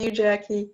you, Jackie.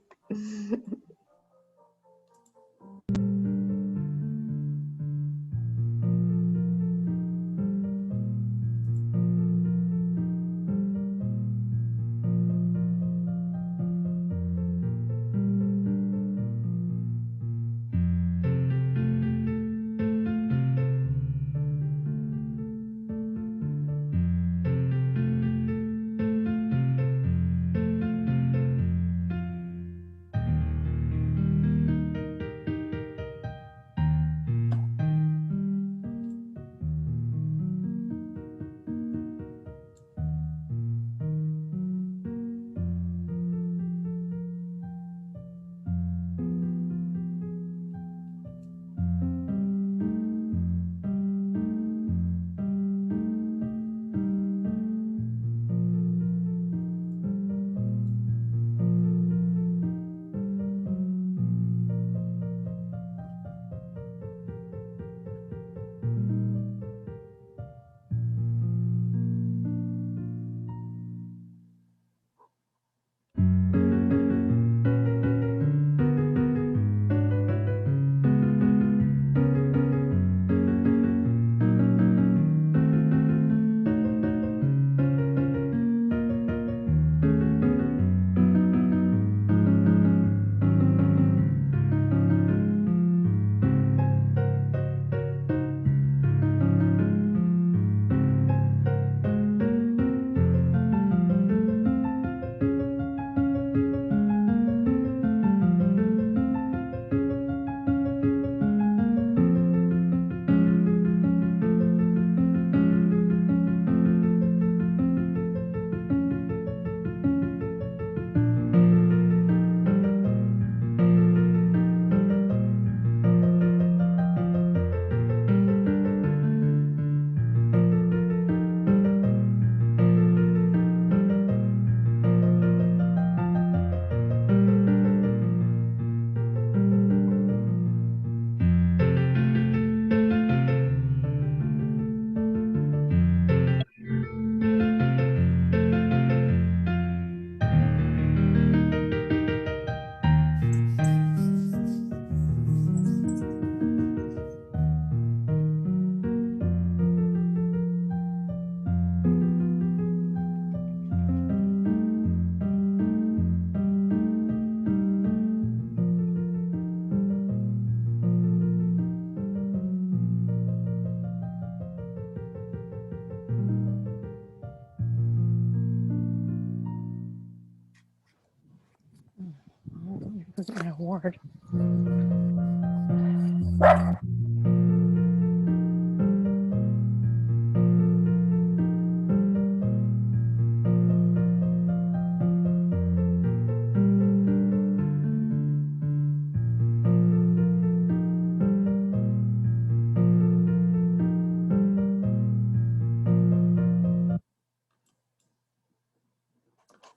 An award.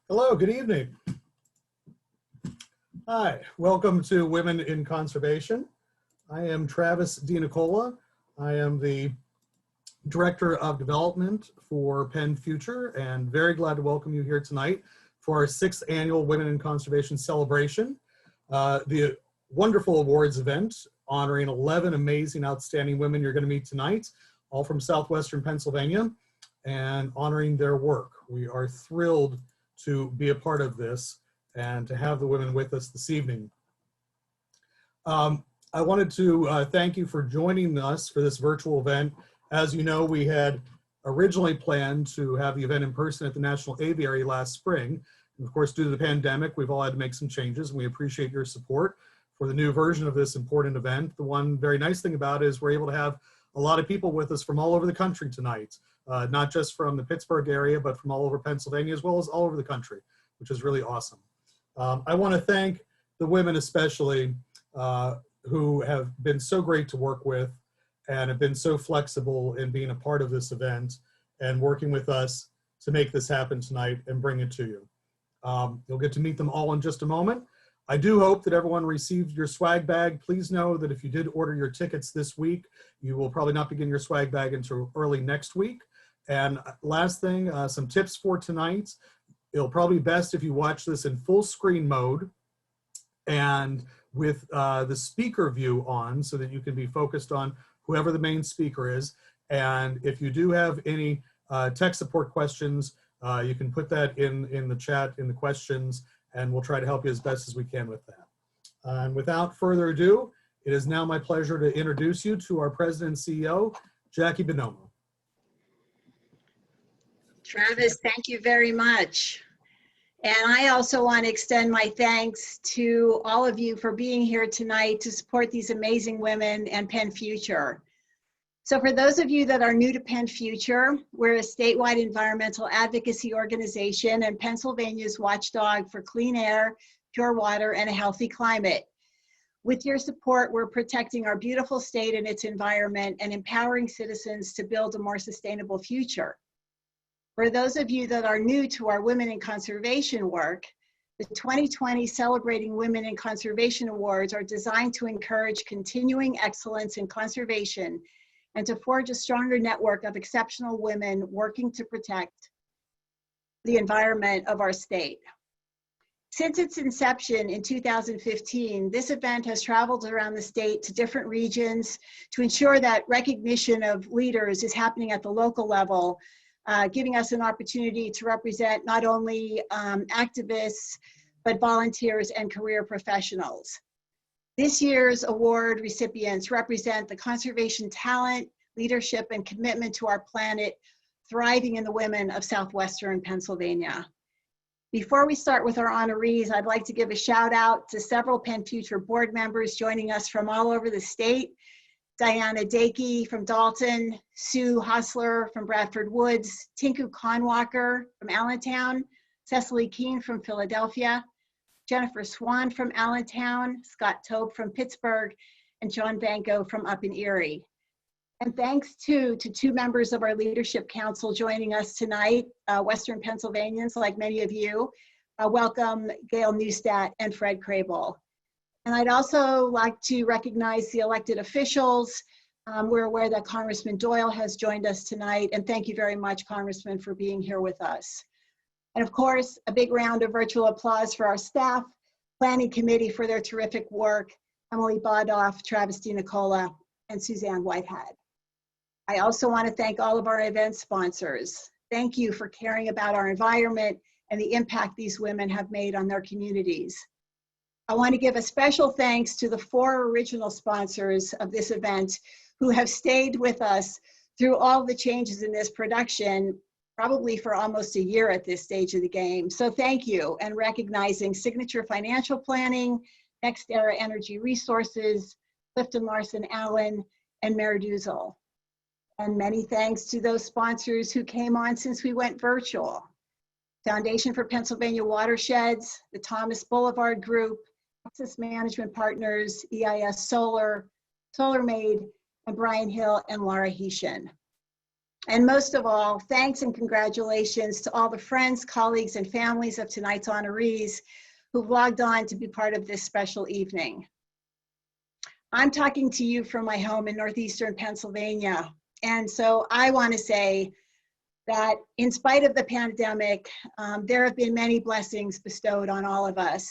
Hello, good evening. Hi, welcome to Women in Conservation. I am Travis DiNicola. I am the Director of Development for PennFuture and very glad to welcome you here tonight for our 6th annual Women in Conservation celebration. The wonderful awards event honoring 11 amazing, outstanding women you're going to meet tonight, all from Southwestern Pennsylvania, and honoring their work. We are thrilled to be a part of this and to have the women with us this evening. I wanted to thank you for joining us for this virtual event. As you know, we had originally planned to have the event in person at the National Aviary last spring. And of course, due to the pandemic, we've all had to make some changes, and we appreciate your support for the new version of this important event. The one very nice thing about it is we're able to have a lot of people with us from all over the country tonight, not just from the Pittsburgh area, but from all over Pennsylvania, as well as all over the country, which is really awesome. I want to thank the women especially who have been so great to work with and have been so flexible in being a part of this event and working with us to make this happen tonight and bring it to you. You'll get to meet them all in just a moment. I do hope that everyone received your swag bag. Please know that if you did order your tickets this week, you will probably not be getting your swag bag until early next week. And last thing, some tips for tonight. it'll probably be best if you watch this in full screen mode and with the speaker view on so that you can be focused on whoever the main speaker is. And if you do have any tech support questions, you can put that in the chat, in the questions, and we'll try to help you as best as we can with that. And without further ado, it is now my pleasure to introduce you to our President and CEO, Jackie Bonomo. Travis, thank you very much. And I also want to extend my thanks to all of you for being here tonight to support these amazing women and PennFuture. So for those of you that are new to PennFuture, we're a statewide environmental advocacy organization and Pennsylvania's watchdog for clean air, pure water, and a healthy climate. With your support, we're protecting our beautiful state and its environment and empowering citizens to build a more sustainable future. For those of you that are new to our Women in Conservation work, the 2020 Celebrating Women in Conservation Awards are designed to encourage continuing excellence in conservation and to forge a stronger network of exceptional women working to protect the environment of our state. Since its inception in 2015, this event has traveled around the state to different regions to ensure that recognition of leaders is happening at the local level, giving us an opportunity to represent not only activists, but volunteers and career professionals. This year's award recipients represent the conservation talent, leadership, and commitment to our planet, thriving in the women of Southwestern Pennsylvania. Before we start with our honorees, I'd like to give a shout out to several PennFuture board members joining us from all over the state. Diana Dakey from Dalton, Sue Hostler from Bradford Woods, Tinku Conwalker from Allentown, Cecily Keene from Philadelphia, Jennifer Swan from Allentown, Scott Tope from Pittsburgh, and John Banco from up in Erie. And thanks to two members of our leadership council joining us tonight, Western Pennsylvanians like many of you. Welcome Gail Neustadt and Fred Crable. And I'd also like to recognize the elected officials. We're aware that Congressman Doyle has joined us tonight, and thank you very much, Congressman, for being here with us. And of course, a big round of virtual applause for our staff, planning committee for their terrific work, Emily Bodoff, Travis DiNicola, and Suzanne Whitehead. I also want to thank all of our event sponsors. Thank you for caring about our environment and the impact these women have made on their communities. I want to give a special thanks to the 4 original sponsors of this event who have stayed with us through all the changes in this production, probably for almost a year at this stage of the game. So thank you, and recognizing Signature Financial Planning, Next Era Energy Resources, Clifton Larson Allen, and Meriduzel. And many thanks to those sponsors who came on since we went virtual. Foundation for Pennsylvania Watersheds, the Thomas Boulevard Group, Access Management Partners, EIS Solar, SolarMade, and Brian Hill and Laura Heeshen. And most of all, thanks and congratulations to all the friends, colleagues, and families of tonight's honorees who've logged on to be part of this special evening. I'm talking to you from my home in northeastern Pennsylvania. And so I want to say that in spite of the pandemic, there have been many blessings bestowed on all of us.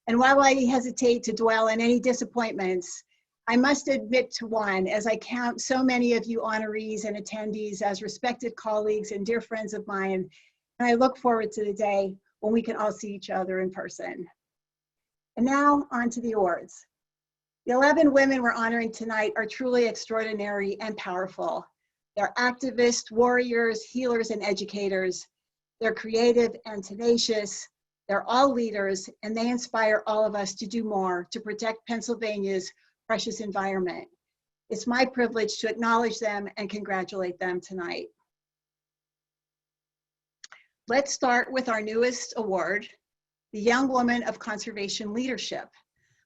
And while I hesitate to dwell on any disappointments, I must admit to one, as I count so many of you honorees and attendees as respected colleagues and dear friends of mine, and I look forward to the day when we can all see each other in person. And now on to the awards. The 11 women we're honoring tonight are truly extraordinary and powerful. They're activists, warriors, healers, and educators. They're creative and tenacious. They're all leaders, and they inspire all of us to do more to protect Pennsylvania's precious environment. It's my privilege to acknowledge them and congratulate them tonight. Let's start with our newest award, the Young Woman of Conservation Leadership.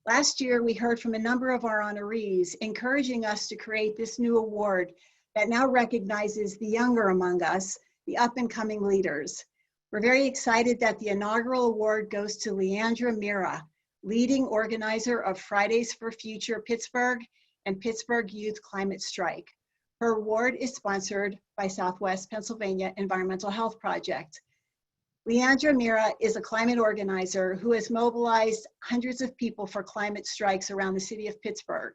Last year, we heard from a number of our honorees encouraging us to create this new award that now recognizes the younger among us, the up-and-coming leaders. We're very excited that the inaugural award goes to Leandra Mira, leading organizer of Fridays for Future Pittsburgh and Pittsburgh Youth Climate Strike. Her award is sponsored by Southwest Pennsylvania Environmental Health Project. Leandra Mira is a climate organizer who has mobilized hundreds of people for climate strikes around the city of Pittsburgh.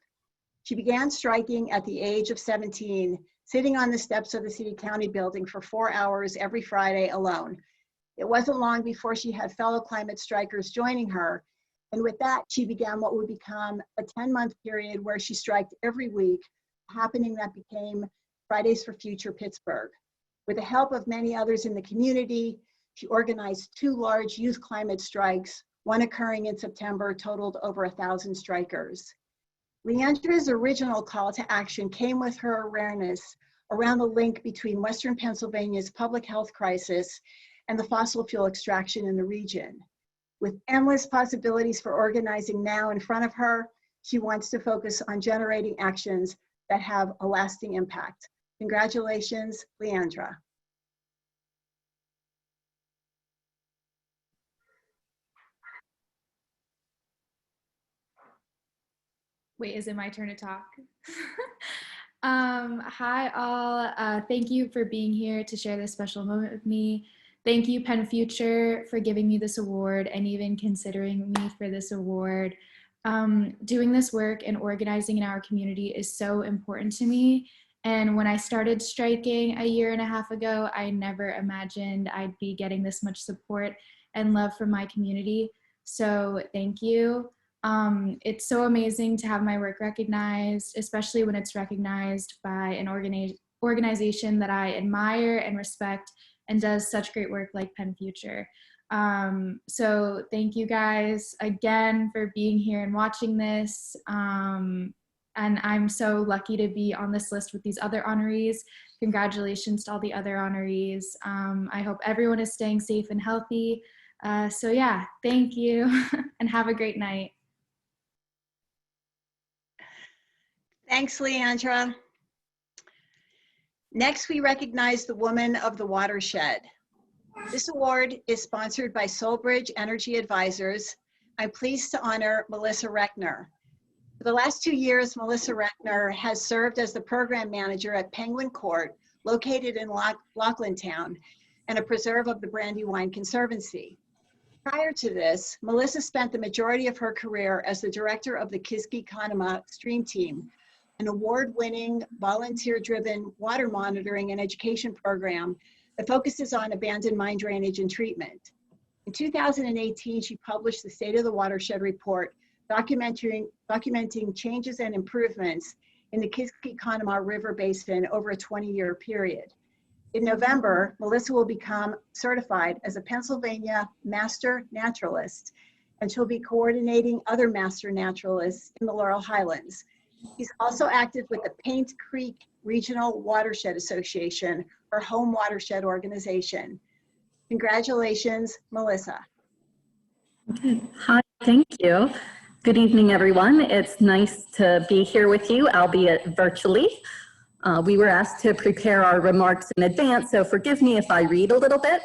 She began striking at the age of 17, sitting on the steps of the city county building for 4 hours every Friday alone. It wasn't long before she had fellow climate strikers joining her, and with that, she began what would become a 10-month period where she striked every week, happening that became Fridays for Future Pittsburgh. With the help of many others in the community, she organized 2 large youth climate strikes, one occurring in September, totaled over 1,000 strikers. Leandra's original call to action came with her awareness around the link between Western Pennsylvania's public health crisis and the fossil fuel extraction in the region. With endless possibilities for organizing now in front of her, she wants to focus on generating actions that have a lasting impact. Congratulations, Leandra. Wait, is it my turn to talk? Hi all, thank you for being here to share this special moment with me. Thank you PennFuture for giving me this award and even considering me for this award. Doing this work and organizing in our community is so important to me. And when I started striking a 1.5 years ago, I never imagined I'd be getting this much support and love from my community. So thank you. It's so amazing to have my work recognized, especially when it's recognized by an organization that I admire and respect and does such great work like PennFuture. So thank you guys again for being here and watching this. And I'm so lucky to be on this list with these other honorees. Congratulations to all the other honorees. I hope everyone is staying safe and healthy. So yeah, thank you and have a great night. Thanks, Leandra. Next, we recognize the Woman of the Watershed. This award is sponsored by Soulbridge Energy Advisors. I'm pleased to honor Melissa Reckner. For the last 2 years, Melissa Reckner has served as the program manager at Penguin Court, located in Loughlintown, and a preserve of the Brandywine Conservancy. Prior to this, Melissa spent the majority of her career as the director of the Kiski-Conemaugh Stream Team, an award-winning, volunteer-driven water monitoring and education program that focuses on abandoned mine drainage and treatment. In 2018, she published the State of the Watershed Report, documenting changes and improvements in the Kiski-Conemaugh River Basin over a 20-year period. In November, Melissa will become certified as a Pennsylvania Master Naturalist, and she'll be coordinating other Master Naturalists in the Laurel Highlands. He's also active with the Paint Creek Regional Watershed Association, her home watershed organization. Congratulations, Melissa. Hi, thank you. Good evening, everyone. It's nice to be here with you, albeit virtually. We were asked to prepare our remarks in advance, so forgive me if I read a little bit.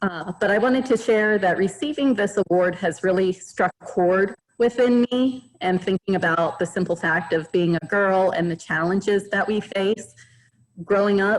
But I wanted to share that receiving this award has really struck a chord within me, and thinking about the simple fact of being a girl and the challenges that we face. Growing up,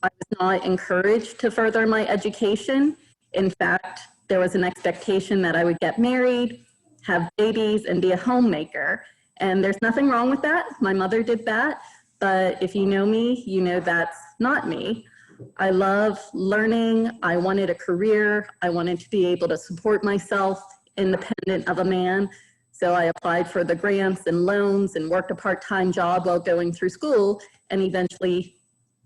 I was not encouraged to further my education. In fact, there was an expectation that I would get married, have babies, and be a homemaker. And there's nothing wrong with that. My mother did that. But if you know me, you know that's not me. I love learning. I wanted a career. I wanted to be able to support myself independent of a man. So I applied for the grants and loans and worked a part-time job while going through school and eventually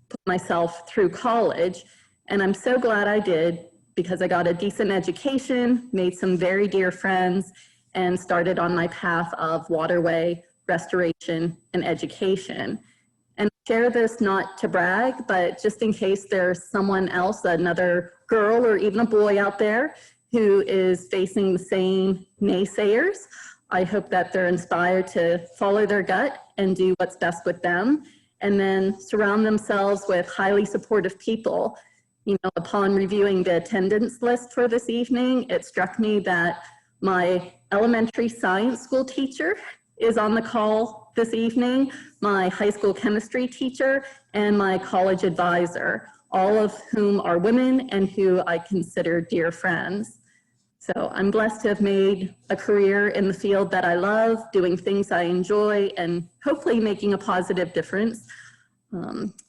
put myself through college. And I'm so glad I did, because I got a decent education, made some very dear friends, and started on my path of waterway restoration and education. And I share this not to brag, but just in case there's someone else, another girl or even a boy out there who is facing the same naysayers, I hope that they're inspired to follow their gut and do what's best with them, and then surround themselves with highly supportive people. You know, upon reviewing the attendance list for this evening, it struck me that my elementary science school teacher is on the call this evening, my high school chemistry teacher, and my college advisor all of whom are women and who I consider dear friends. So I'm blessed to have made a career in the field that I love, doing things I enjoy, and hopefully making a positive difference.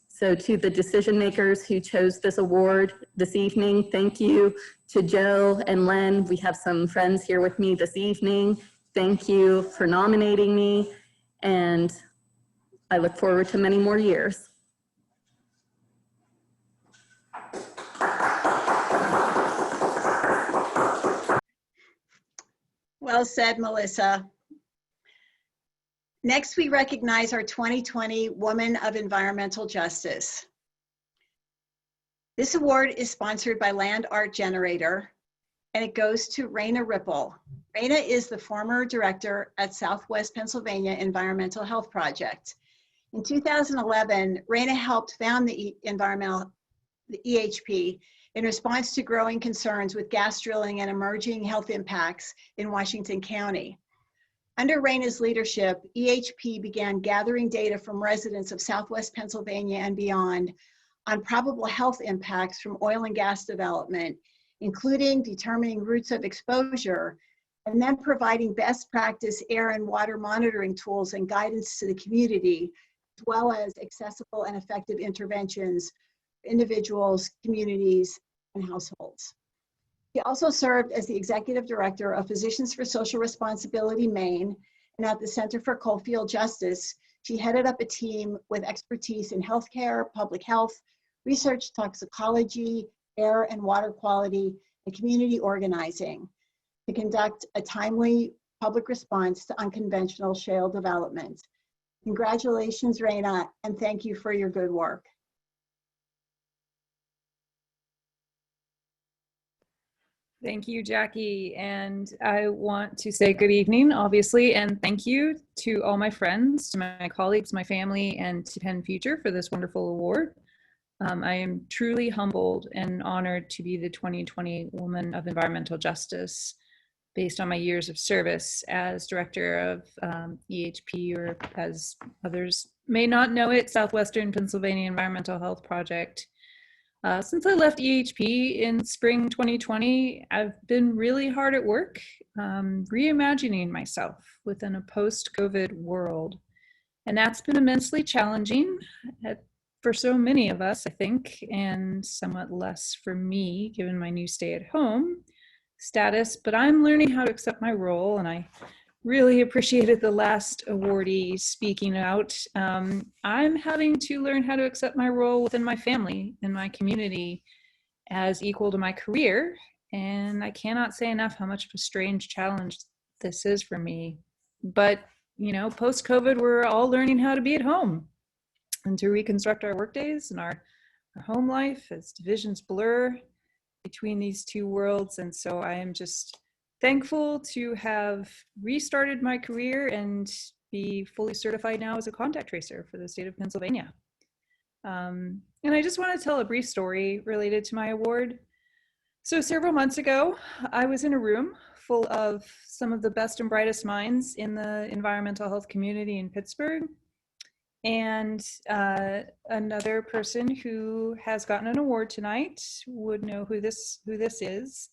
So to the decision makers who chose this award this evening, thank you. To Joe and Len, we have some friends here with me this evening. Thank you for nominating me, and I look forward to many more years. Well said, Melissa. Next, we recognize our 2020 Woman of Environmental Justice. This award is sponsored by Land Art Generator, and it goes to Raina Ripple. Raina is the former director at Southwest Pennsylvania Environmental Health Project. In 2011, Raina helped found the EHP in response to growing concerns with gas drilling and emerging health impacts in Washington County. Under Raina's leadership, EHP began gathering data from residents of Southwest Pennsylvania and beyond on probable health impacts from oil and gas development, including determining routes of exposure, and then providing best practice air and water monitoring tools and guidance to the community, as well as accessible and effective interventions for individuals, communities, and households. She also served as the executive director of Physicians for Social Responsibility Maine, and at the Center for Coalfield Justice, she headed up a team with expertise in healthcare, public health, research toxicology, air and water quality, and community organizing to conduct a timely public response to unconventional shale development. Congratulations, Raina, and thank you for your good work. Thank you, Jackie. And I want to say good evening, obviously, and thank you to all my friends, to my colleagues, my family, and to PennFuture for this wonderful award. I am truly humbled and honored to be the 2020 Woman of Environmental Justice based on my years of service as director of EHP, or as others may not know it, Southwestern Pennsylvania Environmental Health Project. Since I left EHP in spring 2020, I've been really hard at work reimagining myself within a post-COVID world. And that's been immensely challenging for so many of us, I think, and somewhat less for me, given my new stay-at-home status. But I'm learning how to accept my role, and I really appreciated the last awardee speaking out. I'm having to learn how to accept my role within my family and my community as equal to my career. And I cannot say enough how much of a strange challenge this is for me. But, you know, post-COVID, we're all learning how to be at home and to reconstruct our workdays and our home life as divisions blur between these two worlds. And so I am just thankful to have restarted my career and be fully certified now as a contact tracer for the state of Pennsylvania. And I just want to tell a brief story related to my award. So several months ago, I was in a room full of some of the best and brightest minds in the environmental health community in Pittsburgh, and another person who has gotten an award tonight would know who this is.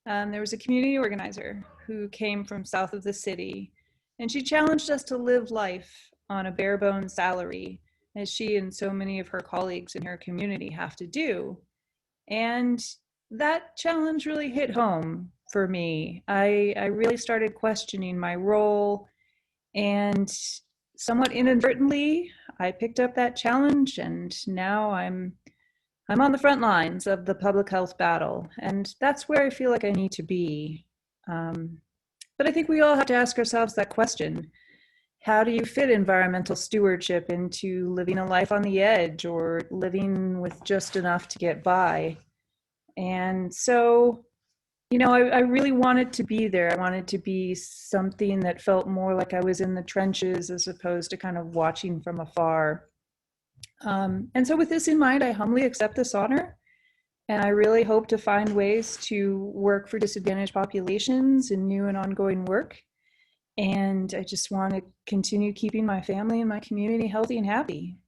There was a community organizer who came from south of the city, and she challenged us to live life on a bare bones salary, as she and so many of her colleagues in her community have to do. And that challenge really hit home for me. I really started questioning my role, and somewhat inadvertently, I picked up that challenge, and now I'm on the front lines of the public health battle, and that's where I feel like I need to be. But I think we all have to ask ourselves that question. How do you fit environmental stewardship into living a life on the edge or living with just enough to get by? And so, you know, I really wanted to be there. I wanted to be something that felt more like I was in the trenches as opposed to kind of watching from afar. And so with this in mind, I humbly accept this honor, and I really hope to find ways to work for disadvantaged populations in new and ongoing work. And I just want to continue keeping my family and my community healthy and happy.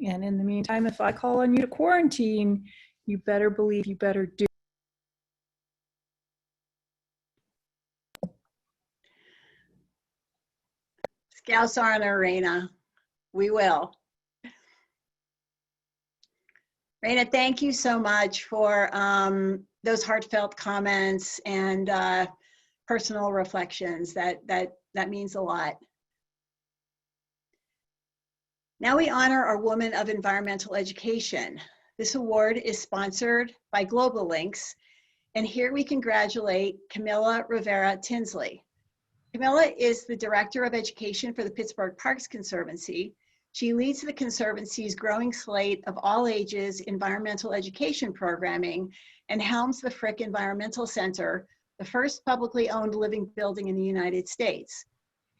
And in the meantime, if I call on you to quarantine, You better believe, you better do. Scouts are in our arena. We will. Raina, thank you so much for those heartfelt comments and personal reflections. That means a lot. Now we honor our Woman of Environmental Education. This award is sponsored by Global Links, and here we congratulate Camilla Rivera Tinsley. Camilla is the Director of Education for the Pittsburgh Parks Conservancy. She leads the Conservancy's growing slate of all ages environmental education programming and helms the Frick Environmental Center, the first publicly owned living building in the United States.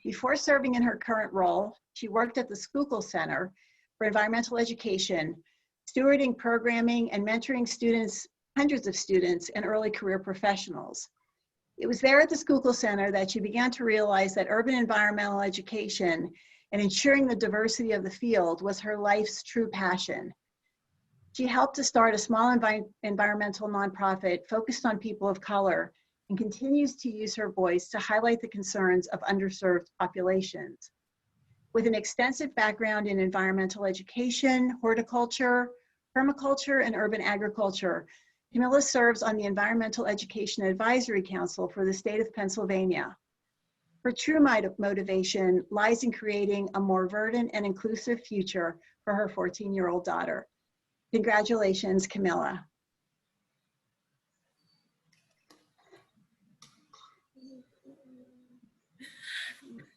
Before serving in her current role, she worked at the Schuylkill Center for Environmental Education, stewarding programming and mentoring students, hundreds of students and early career professionals. It was there at the Schuylkill Center that she began to realize that urban environmental education and ensuring the diversity of the field was her life's true passion. She helped to start a small environmental nonprofit focused on people of color and continues to use her voice to highlight the concerns of underserved populations. With an extensive background in environmental education, horticulture, permaculture, and urban agriculture, Camilla serves on the Environmental Education Advisory Council for the state of Pennsylvania. Her true motivation lies in creating a more verdant and inclusive future for her 14-year-old daughter. Congratulations, Camilla.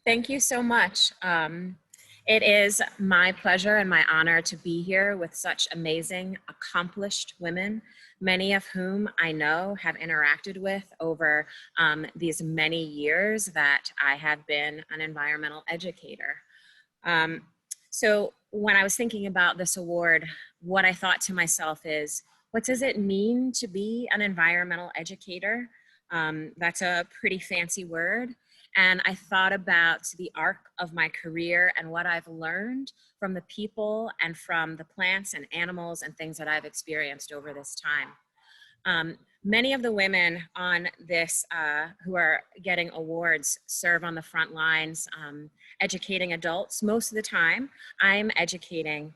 Thank you so much. It is my pleasure and my honor to be here with such amazing, accomplished women, many of whom I know have interacted with over these many years that I have been an environmental educator. So when I was thinking about this award, what I thought to myself is, what does it mean to be an environmental educator? That's a pretty fancy word. And I thought about the arc of my career and what I've learned from the people and from the plants and animals and things that I've experienced over this time. Many of the women on this who are getting awards serve on the front lines, educating adults. Most of the time, I'm educating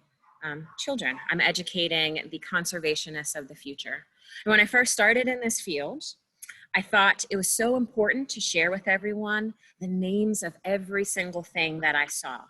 children. I'm educating the conservationists of the future. And when I first started in this field, I thought it was so important to share with everyone the names of every single thing that I saw.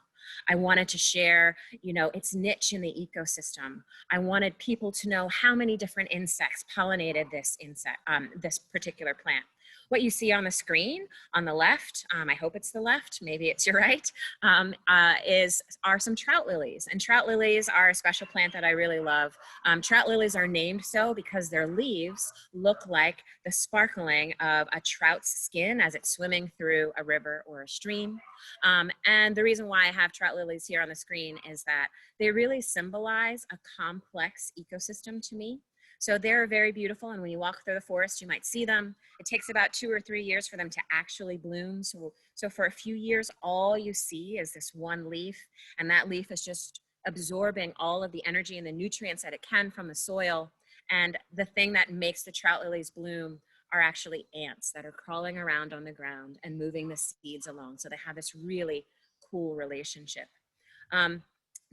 I wanted to share, its niche in the ecosystem. I wanted people to know how many different insects pollinated this particular plant. What you see on the screen on the left, I hope it's the left, maybe it's your right, are some trout lilies. And trout lilies are a special plant that I really love. Trout lilies are named so because their leaves look like the sparkling of a trout's skin as it's swimming through a river or a stream. And the reason why I have trout lilies here on the screen is that they really symbolize a complex ecosystem to me. So they're very beautiful, and when you walk through the forest, you might see them. It takes about 2 or 3 years for them to actually bloom. So for a few years, all you see is this one leaf, and that leaf is just absorbing all of the energy and the nutrients that it can from the soil. And the thing that makes the trout lilies bloom are actually ants that are crawling around on the ground and moving the seeds along. So they have this really cool relationship.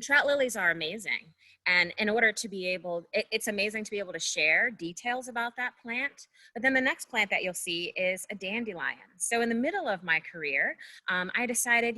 Trout lilies are amazing. And in order to be able, it's amazing to be able to share details about that plant. But then the next plant that you'll see is a dandelion. So in the middle of my career, I decided,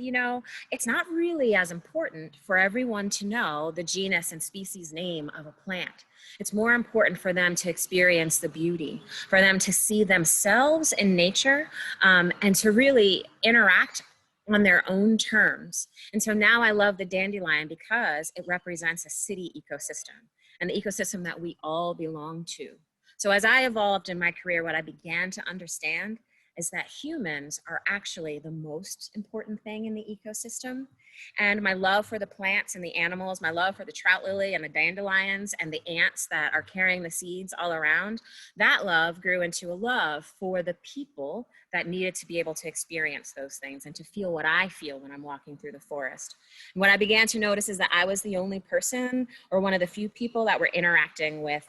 it's not really as important for everyone to know the genus and species name of a plant. It's more important for them to experience the beauty, for them to see themselves in nature, and to really interact on their own terms. And so now I love the dandelion because it represents a city ecosystem and the ecosystem that we all belong to. So as I evolved in my career, what I began to understand is that humans are actually the most important thing in the ecosystem. And my love for the plants and the animals, my love for the trout lily and the dandelions and the ants that are carrying the seeds all around, that love grew into a love for the people that needed to be able to experience those things and to feel what I feel when I'm walking through the forest. And what I began to notice is that I was the only person or one of the few people that were interacting with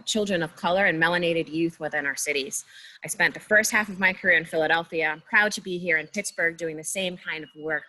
children of color and melanated youth within our cities. I spent the first half of my career in Philadelphia. I'm proud to be here in Pittsburgh doing the same kind of work,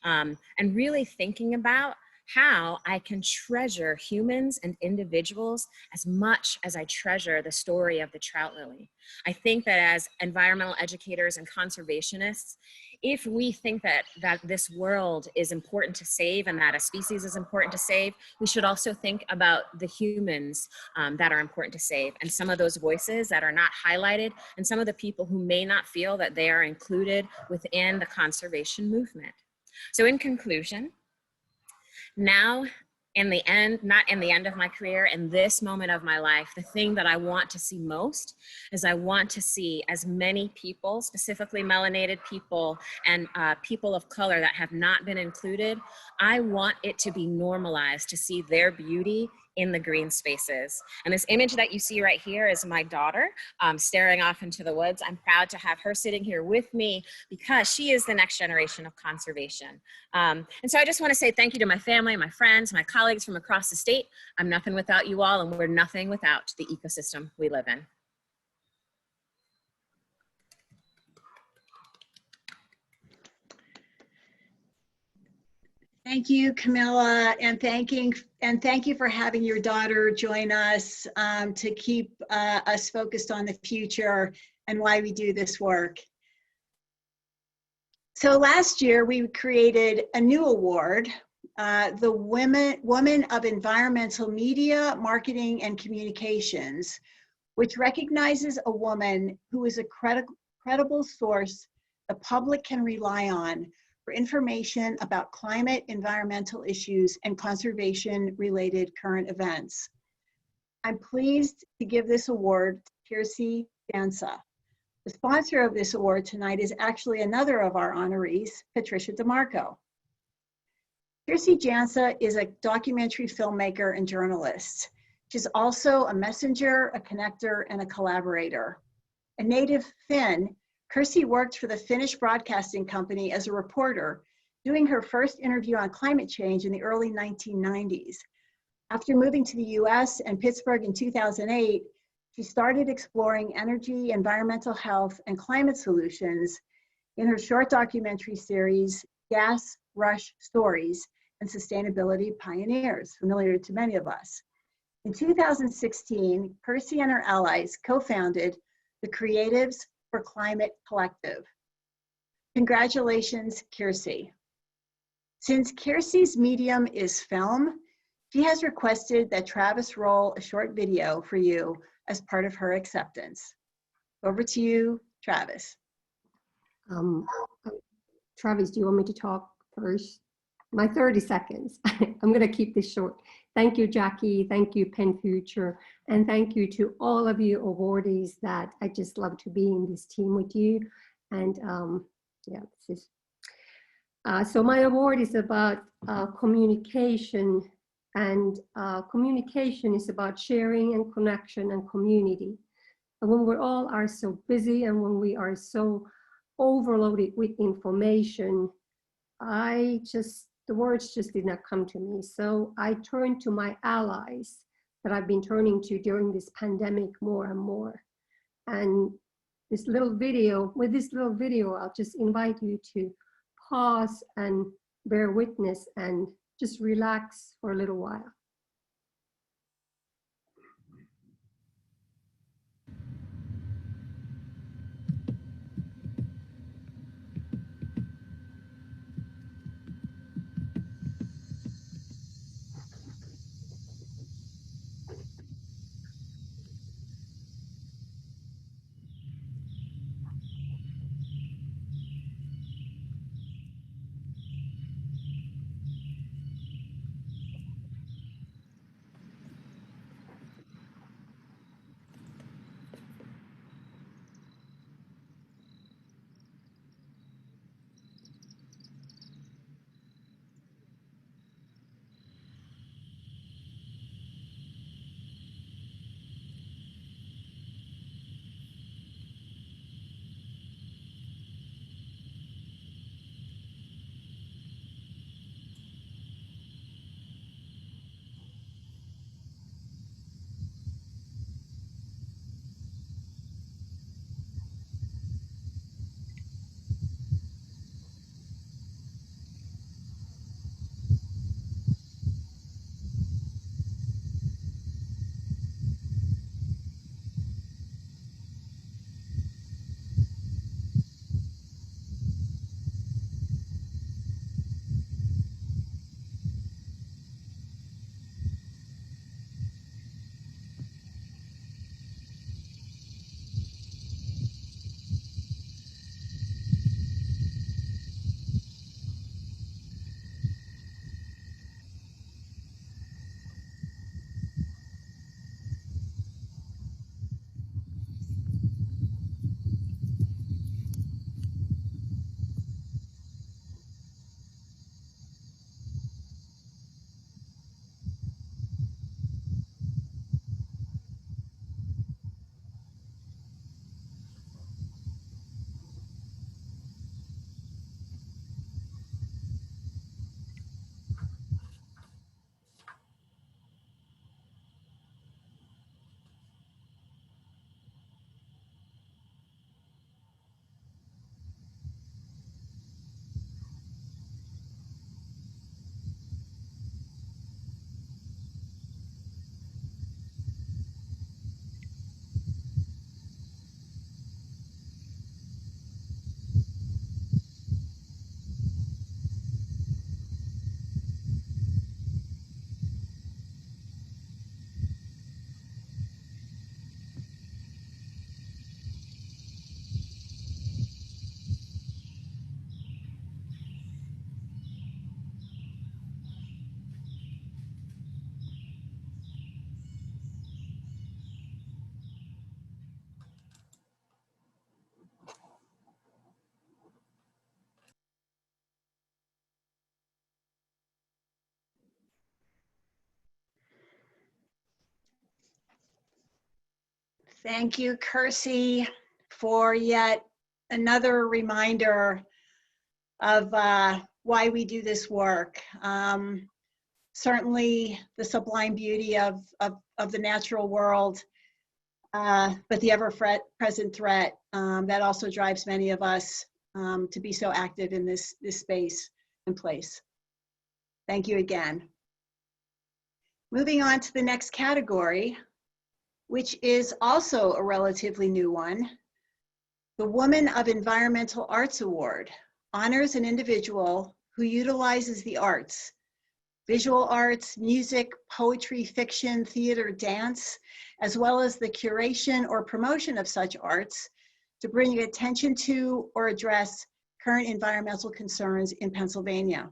and really thinking about how I can treasure humans and individuals as much as I treasure the story of the trout lily. I think that as environmental educators and conservationists, if we think that this world is important to save and that a species is important to save, we should also think about the humans that are important to save, and some of those voices that are not highlighted, and some of the people who may not feel that they are included within the conservation movement. So in conclusion, now, in the end, not in the end of my career, in this moment of my life, the thing that I want to see most is I want to see as many people, specifically melanated people and people of color that have not been included. I want it to be normalized to see their beauty in the green spaces. And this image that you see right here is my daughter staring off into the woods. I'm proud to have her sitting here with me because she is the next generation of conservation. And so I just want to say thank you to my family, my friends, my colleagues from across the state. I'm nothing without you all, and we're nothing without the ecosystem we live in. Thank you, Camilla, and thank you for having your daughter join us to keep us focused on the future and why we do this work. So last year we created a new award, the Woman of Environmental Media, Marketing, and Communications, which recognizes a woman who is a credible source the public can rely on for information about climate, environmental issues, and conservation-related current events. I'm pleased to give this award to Kirsi Jansa. The sponsor of this award tonight is actually another of our honorees, Patricia DeMarco. Kirsi Jansa is a documentary filmmaker and journalist. She's also a messenger, a connector, and a collaborator. A native Finn, Kirsi worked for the Finnish Broadcasting Company as a reporter, doing her first interview on climate change in the early 1990s. After moving to the US and Pittsburgh in 2008, she started exploring energy, environmental health, and climate solutions in her short documentary series, Gas Rush Stories and Sustainability Pioneers, familiar to many of us. In 2016, Kirsi and her allies co-founded the Creatives for Climate Collective. Congratulations, Kirsi. Since Kirsi's medium is film, she has requested that Travis roll a short video for you as part of her acceptance. Over to you, Travis. Travis, do you want me to talk first? My 30 seconds. I'm going to keep this short. Thank you, Jackie. Thank you, PennFuture. And thank you to all of you awardees that I just love to be in this team with you. And yeah, this is, so my award is about communication, and communication is about sharing and connection and community. And when we all are so busy and when we are so overloaded with information, the words just did not come to me. So I turned to my allies that I've been turning to during this pandemic more and more. And with this little video, I'll just invite you to pause and bear witness and just relax for a little while. Thank you, Kersey, for yet another reminder of why we do this work. Certainly the sublime beauty of the natural world, but the ever-present threat that also drives many of us to be so active in this space and place. Thank you again. Moving on to the next category, which is also a relatively new one. The Woman of Environmental Arts Award honors an individual who utilizes the arts, visual arts, music, poetry, fiction, theater, dance, as well as the curation or promotion of such arts to bring attention to or address current environmental concerns in Pennsylvania.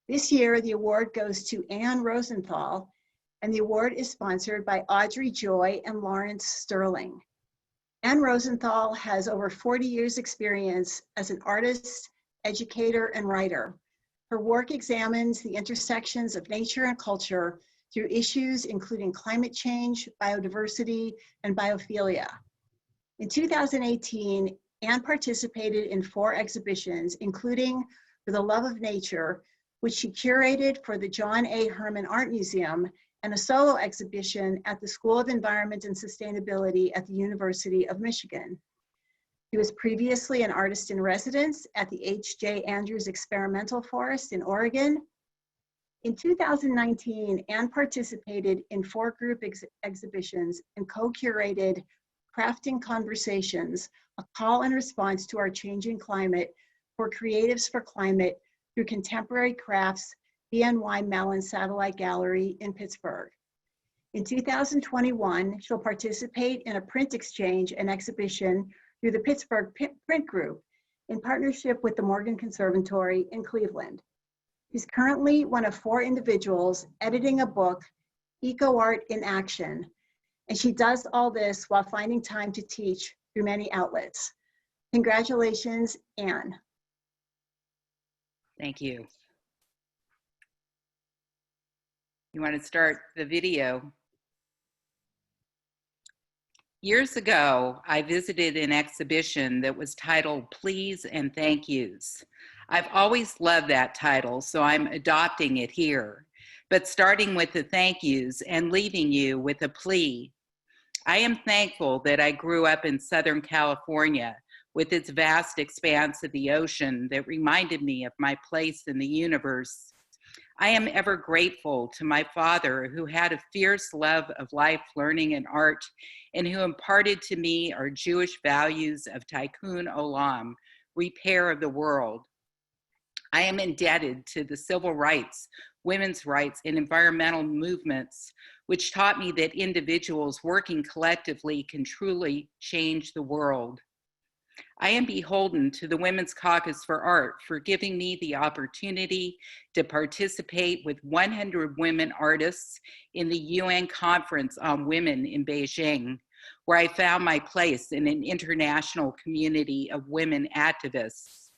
This year, the award goes to Ann Rosenthal, and the award is sponsored by Audrey Joy and Lawrence Sterling. Ann Rosenthal has over 40 years experience as an artist, educator, and writer. Her work examines the intersections of nature and culture through issues including climate change, biodiversity, and biophilia. In 2018, Ann participated in 4 exhibitions, including For the Love of Nature, which she curated for the John A. Herman Art Museum, and a solo exhibition at the School of Environment and Sustainability at the University of Michigan. She was previously an artist in residence at the H.J. Andrews Experimental Forest in Oregon. In 2019, Ann participated in 4 group exhibitions and co-curated Crafting Conversations, a call and response to our changing climate for Creatives for Climate through Contemporary Crafts, BNY Mellon Satellite Gallery in Pittsburgh. In 2021, she'll participate in a print exchange and exhibition through the Pittsburgh Print Group in partnership with the Morgan Conservatory in Cleveland. She's currently one of 4 individuals editing a book, Eco Art in Action, and she does all this while finding time to teach through many outlets. Congratulations, Ann. Thank you. You want to start the video? Years ago, I visited an exhibition that was titled Please and Thank Yous. I've always loved that title, so I'm adopting it here, but starting with the thank yous and leaving you with a plea. I am thankful that I grew up in Southern California with its vast expanse of the ocean that reminded me of my place in the universe. I am ever grateful to my father, who had a fierce love of life, learning, and art, and who imparted to me our Jewish values of tikkun olam, repair of the world. I am indebted to the civil rights, women's rights, and environmental movements, which taught me that individuals working collectively can truly change the world. I am beholden to the Women's Caucus for Art for giving me the opportunity to participate with 100 women artists in the UN Conference on Women in Beijing, where I found my place in an international community of women activists.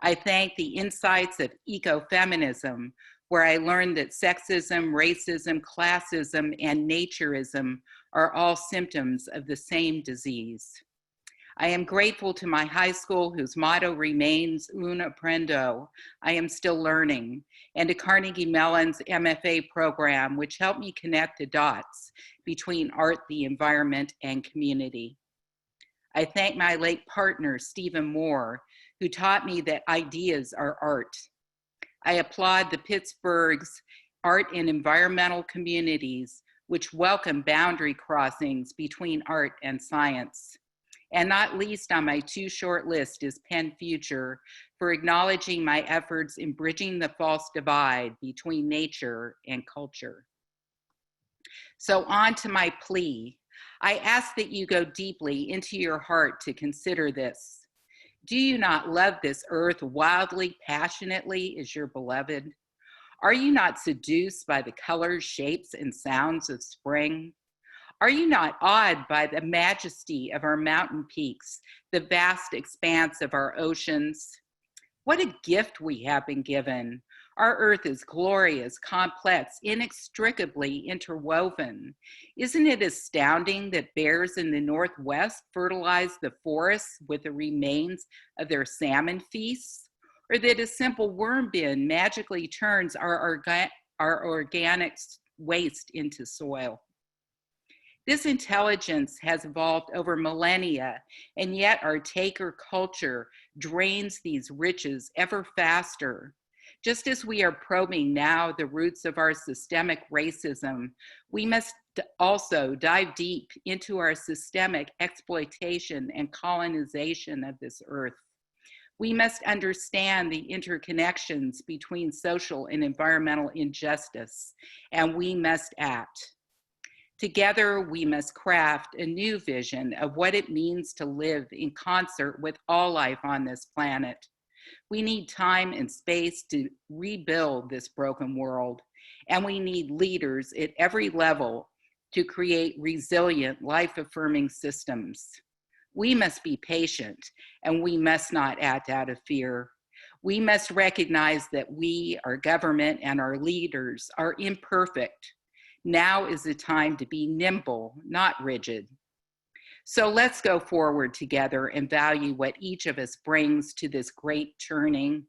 I thank the insights of ecofeminism, where I learned that sexism, racism, classism, and naturism are all symptoms of the same disease. I am grateful to my high school, whose motto remains Un Aprendo, I am still learning, and to Carnegie Mellon's MFA program, which helped me connect the dots between art, the environment, and community. I thank my late partner, Stephen Moore, who taught me that ideas are art. I applaud the Pittsburgh's art and environmental communities, which welcome boundary crossings between art and science. And not least on my too short list is PennFuture for acknowledging my efforts in bridging the false divide between nature and culture. So on to my plea. I ask that you go deeply into your heart to consider this. Do you not love this earth wildly, passionately as your beloved? Are you not seduced by the colors, shapes, and sounds of spring? Are you not awed by the majesty of our mountain peaks, the vast expanse of our oceans? What a gift we have been given. Our earth is glorious, complex, inextricably interwoven. Isn't it astounding that bears in the Northwest fertilize the forests with the remains of their salmon feasts? Or that a simple worm bin magically turns our organic waste into soil? This intelligence has evolved over millennia, and yet our taker culture drains these riches ever faster. Just as we are probing now the roots of our systemic racism, we must also dive deep into our systemic exploitation and colonization of this earth. We must understand the interconnections between social and environmental injustice, and we must act. Together, we must craft a new vision of what it means to live in concert with all life on this planet. We need time and space to rebuild this broken world, and we need leaders at every level to create resilient, life-affirming systems. We must be patient, and we must not act out of fear. We must recognize that we, our government, and our leaders are imperfect. Now is the time to be nimble, not rigid. So let's go forward together and value what each of us brings to this great turning.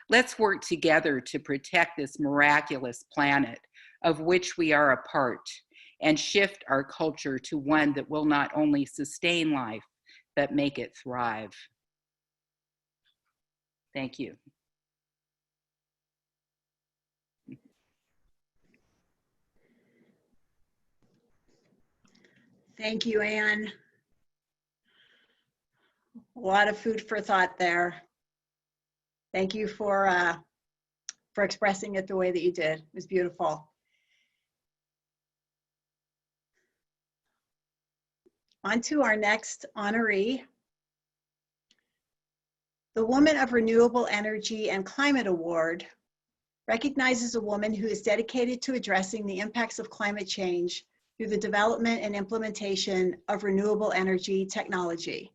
Let's work together to protect this miraculous planet of which we are a part, and shift our culture to one that will not only sustain life, but make it thrive. Thank you. Thank you, Anne. A lot of food for thought there. Thank you for expressing it the way that you did. It was beautiful. On to our next honoree. The Woman of Renewable Energy and Climate Award recognizes a woman who is dedicated to addressing the impacts of climate change through the development and implementation of renewable energy technology.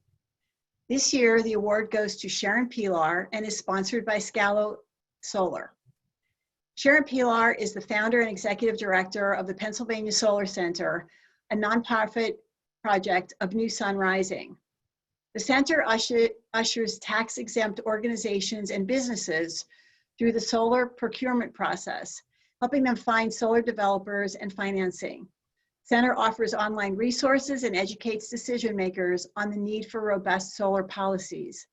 This year, the award goes to Sharon Pilar and is sponsored by Scalo Solar. Sharon Pilar is the founder and executive director of the Pennsylvania Solar Center, a nonprofit project of New Sun Rising. The center ushers tax-exempt organizations and businesses through the solar procurement process, helping them find solar developers and financing. Center offers online resources and educates decision makers on the need for robust solar policies.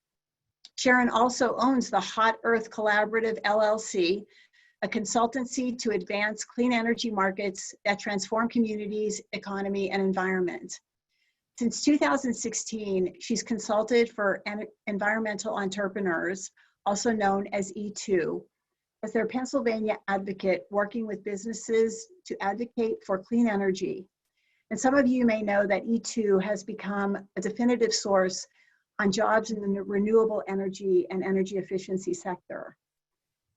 Sharon also owns the Hot Earth Collaborative LLC, a consultancy to advance clean energy markets that transform communities, economy, and environment. Since 2016, she's consulted for environmental entrepreneurs, also known as E2, as their Pennsylvania advocate, working with businesses to advocate for clean energy. And some of you may know that E2 has become a definitive source on jobs in the renewable energy and energy efficiency sector.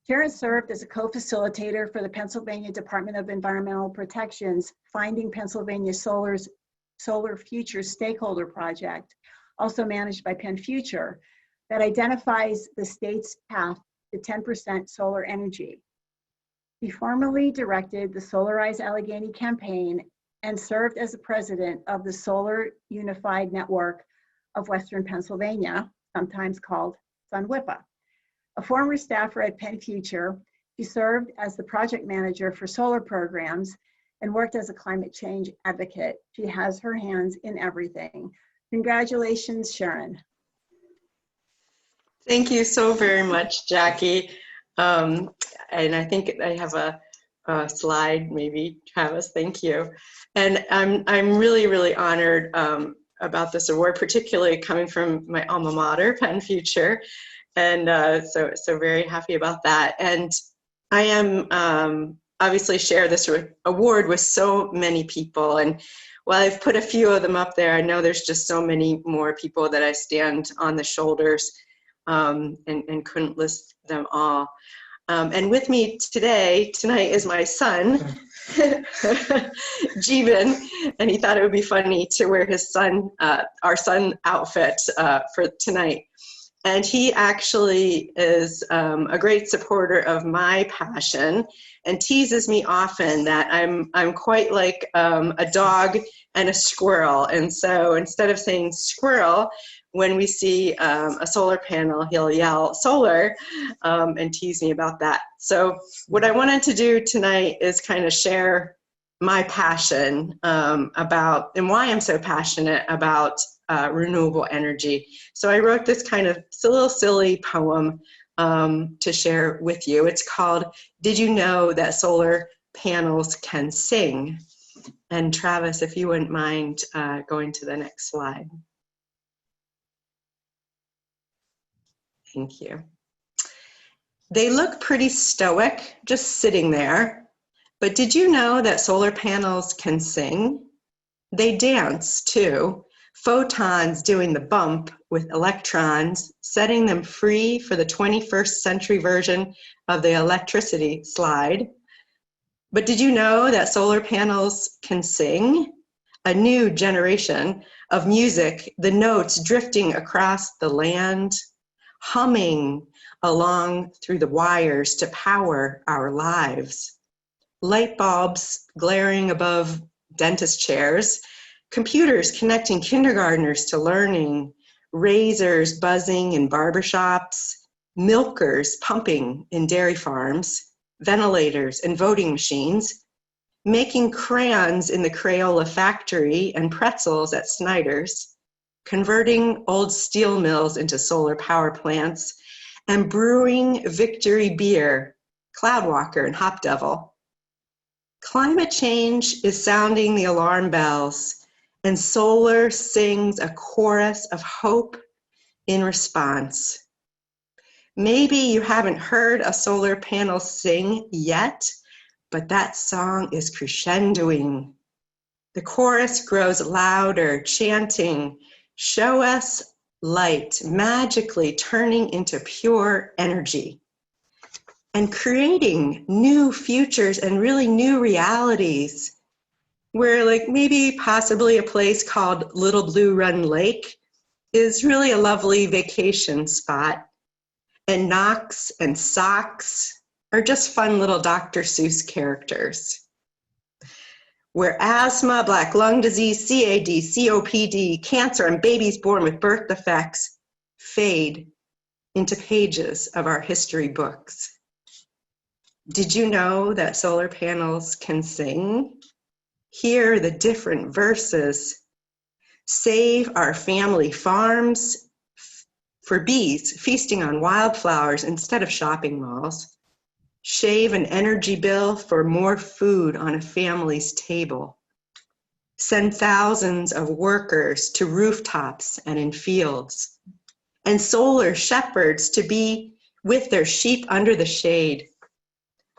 Sharon served as a co-facilitator for the Pennsylvania Department of Environmental Protection's Finding Pennsylvania Solar Future Stakeholder Project, also managed by PennFuture, that identifies the state's path to 10% solar energy. He formerly directed the Solarize Allegheny campaign and served as the president of the Solar Unified Network of Western Pennsylvania, sometimes called SunWIPA. A former staffer at PennFuture, he served as the project manager for solar programs and worked as a climate change advocate. She has her hands in everything. Congratulations, Sharon. Thank you so very much, Jackie. And I think I have a slide, maybe, Travis, thank you. And I'm really, really honored about this award, particularly coming from my alma mater, PennFuture. And so very happy about that. And I am obviously share this award with so many people. And while I've put a few of them up there, I know there's just so many more people that I stand on the shoulders and couldn't list them all. And with me tonight is my son, Jeevan, and he thought it would be funny to wear his son, our son outfit for tonight. And he actually is a great supporter of my passion and teases me often that I'm quite like a dog and a squirrel. And so instead of saying squirrel, when we see a solar panel, he'll yell solar and tease me about that. So what I wanted to do tonight is kind of share my passion about and why I'm so passionate about renewable energy. So I wrote this kind of little silly poem to share with you. It's called, Did You Know That Solar Panels Can Sing? And Travis, if you wouldn't mind going to the next slide. Thank you. They look pretty stoic, just sitting there. But did you know that solar panels can sing? They dance too, photons doing the bump with electrons, setting them free for the 21st century version of the electricity slide. But did you know that solar panels can sing? A new generation of music, the notes drifting across the land, humming along through the wires to power our lives. Light bulbs glaring above dentist chairs, computers connecting kindergartners to learning, razors buzzing in barbershops, milkers pumping in dairy farms, ventilators and voting machines, making crayons in the Crayola factory and pretzels at Snyder's, converting old steel mills into solar power plants, and brewing Victory beer, Cloudwalker and Hop Devil. Climate change is sounding the alarm bells, and solar sings a chorus of hope in response. Maybe you haven't heard a solar panel sing yet, but that song is crescendoing. The chorus grows louder, chanting, "Show us light," magically turning into pure energy and creating new futures and really new realities where, like, maybe possibly a place called Little Blue Run Lake is really a lovely vacation spot, and Knox and Socks are just fun little Dr. Seuss characters. Where asthma, black lung disease, CAD, COPD, cancer, and babies born with birth defects fade into pages of our history books. Did you know that solar panels can sing? Hear the different verses. Save our family farms for bees feasting on wildflowers instead of shopping malls. Shave an energy bill for more food on a family's table. Send thousands of workers to rooftops and in fields. And solar shepherds to be with their sheep under the shade.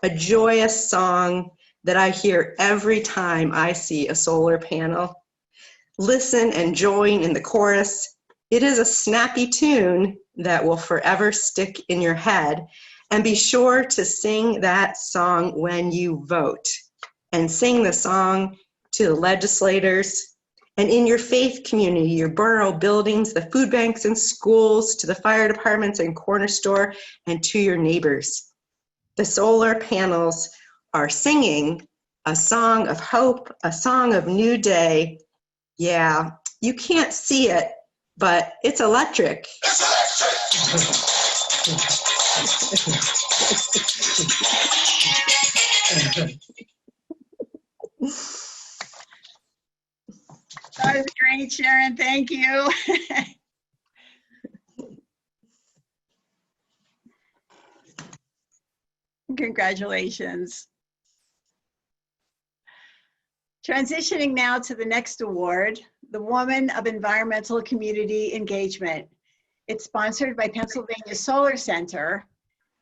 A joyous song that I hear every time I see a solar panel. Listen and join in the chorus. It is a snappy tune that will forever stick in your head. And be sure to sing that song when you vote. And sing the song to the legislators and in your faith community, your borough buildings, the food banks and schools, to the fire departments and corner store, and to your neighbors. The solar panels are singing a song of hope, a song of new day. Yeah, you can't see it, but it's electric. That was great, Sharon. Thank you. Congratulations. Transitioning now to the next award, the Woman of Environmental Community Engagement. It's sponsored by Pennsylvania Solar Center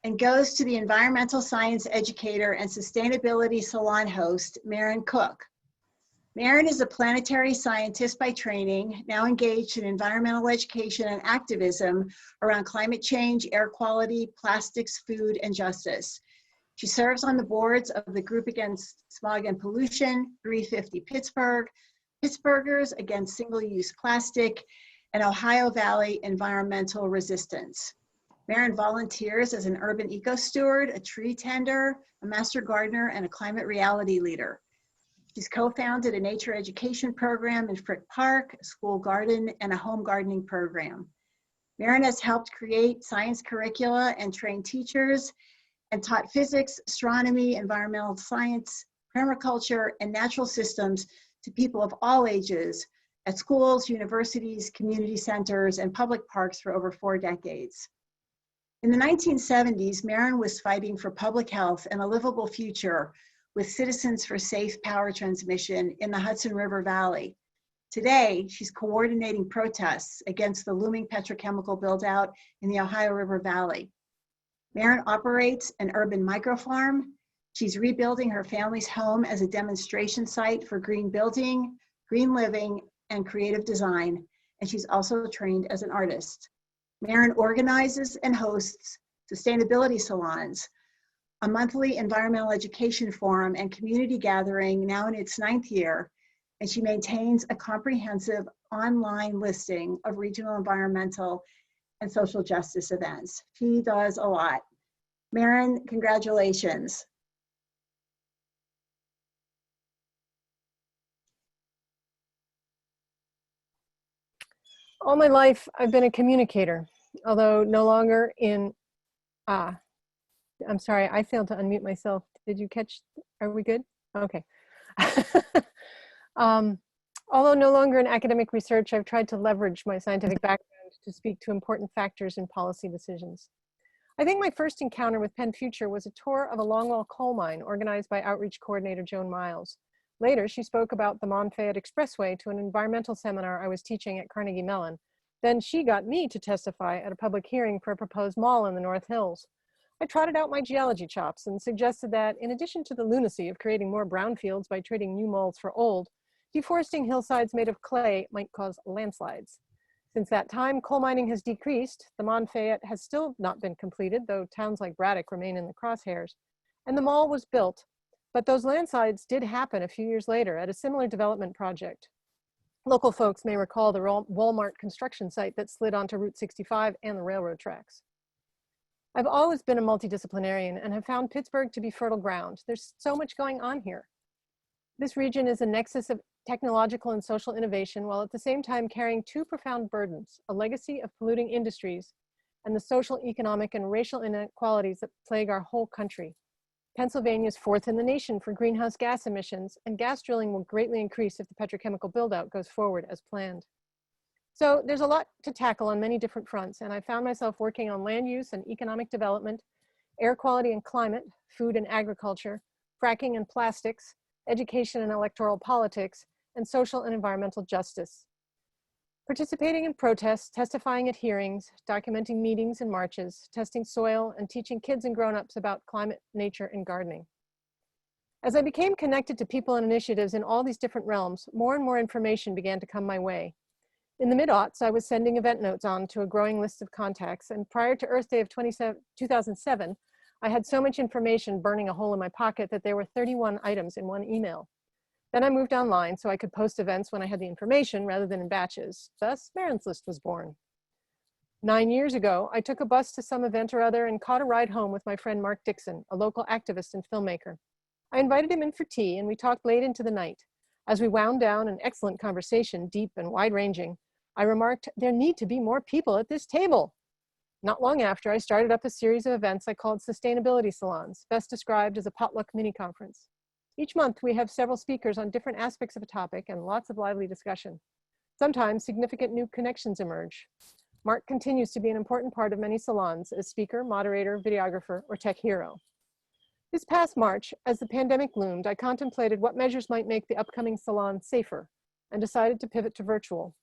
and goes to the environmental science educator and sustainability salon host, Maren Cook. Maren is a planetary scientist by training, now engaged in environmental education and activism around climate change, air quality, plastics, food, and justice. She serves on the boards of the Group Against Smog and Pollution, 350 Pittsburgh, Pittsburghers Against Single-Use Plastic, and Ohio Valley Environmental Resistance. Maren volunteers as an urban eco-steward, a tree tender, a master gardener, and a climate reality leader. She's co-founded a nature education program in Frick Park, a school garden, and a home gardening program. Maren has helped create science curricula and train teachers and taught physics, astronomy, environmental science, permaculture, and natural systems to people of all ages at schools, universities, community centers, and public parks for over 4 decades. In the 1970s, Maren was fighting for public health and a livable future with Citizens for Safe Power Transmission in the Hudson River Valley. Today, she's coordinating protests against the looming petrochemical build-out in the Ohio River Valley. Maren operates an urban microfarm. She's rebuilding her family's home as a demonstration site for green building, green living, and creative design, and she's also trained as an artist. Maren organizes and hosts sustainability salons, a monthly environmental education forum and community gathering now in its 9th year, and she maintains a comprehensive online listing of regional environmental and social justice events. She does a lot. Maren, congratulations. All my life, I've been a communicator, although no longer in, I'm sorry, I failed to unmute myself. Did you catch, are we good? Okay. Although no longer in academic research, I've tried to leverage my scientific background to speak to important factors in policy decisions. I think my first encounter with PennFuture was a tour of a longwall coal mine organized by outreach coordinator Joan Miles. Later, she spoke about the Monfayette Expressway to an environmental seminar I was teaching at Carnegie Mellon. Then she got me to testify at a public hearing for a proposed mall in the North Hills. I trotted out my geology chops and suggested that in addition to the lunacy of creating more brownfields by trading new malls for old, deforesting hillsides made of clay might cause landslides. Since that time, coal mining has decreased. The Monfayette has still not been completed, though towns like Braddock remain in the crosshairs. And the mall was built, but those landslides did happen a few years later at a similar development project. Local folks may recall the Walmart construction site that slid onto Route 65 and the railroad tracks. I've always been a multidisciplinarian and have found Pittsburgh to be fertile ground. There's so much going on here. This region is a nexus of technological and social innovation, while at the same time carrying 2 profound burdens: a legacy of polluting industries and the social, economic, and racial inequalities that plague our whole country. Pennsylvania is 4th in the nation for greenhouse gas emissions, and gas drilling will greatly increase if the petrochemical buildout goes forward as planned. So there's a lot to tackle on many different fronts, and I found myself working on land use and economic development, air quality and climate, food and agriculture, fracking and plastics, education and electoral politics, and social and environmental justice. Participating in protests, testifying at hearings, documenting meetings and marches, testing soil, and teaching kids and grown-ups about climate, nature, and gardening. As I became connected to people and initiatives in all these different realms, more and more information began to come my way. In the mid-aughts, I was sending event notes on to a growing list of contacts, and prior to Earth Day of 2007, I had so much information burning a hole in my pocket that there were 31 items in one email. Then I moved online so I could post events when I had the information rather than in batches. Thus, Maren's List was born. 9 years ago, I took a bus to some event or other and caught a ride home with my friend Mark Dixon, a local activist and filmmaker. I invited him in for tea and we talked late into the night. As we wound down an excellent conversation, deep and wide-ranging, I remarked, there need to be more people at this table. Not long after, I started up a series of events I called sustainability salons, best described as a potluck mini-conference. Each month, we have several speakers on different aspects of a topic and lots of lively discussion. Sometimes significant new connections emerge. Mark continues to be an important part of many salons as speaker, moderator, videographer, or tech hero. This past March, as the pandemic loomed, I contemplated what measures might make the upcoming salon safer and decided to pivot to virtual.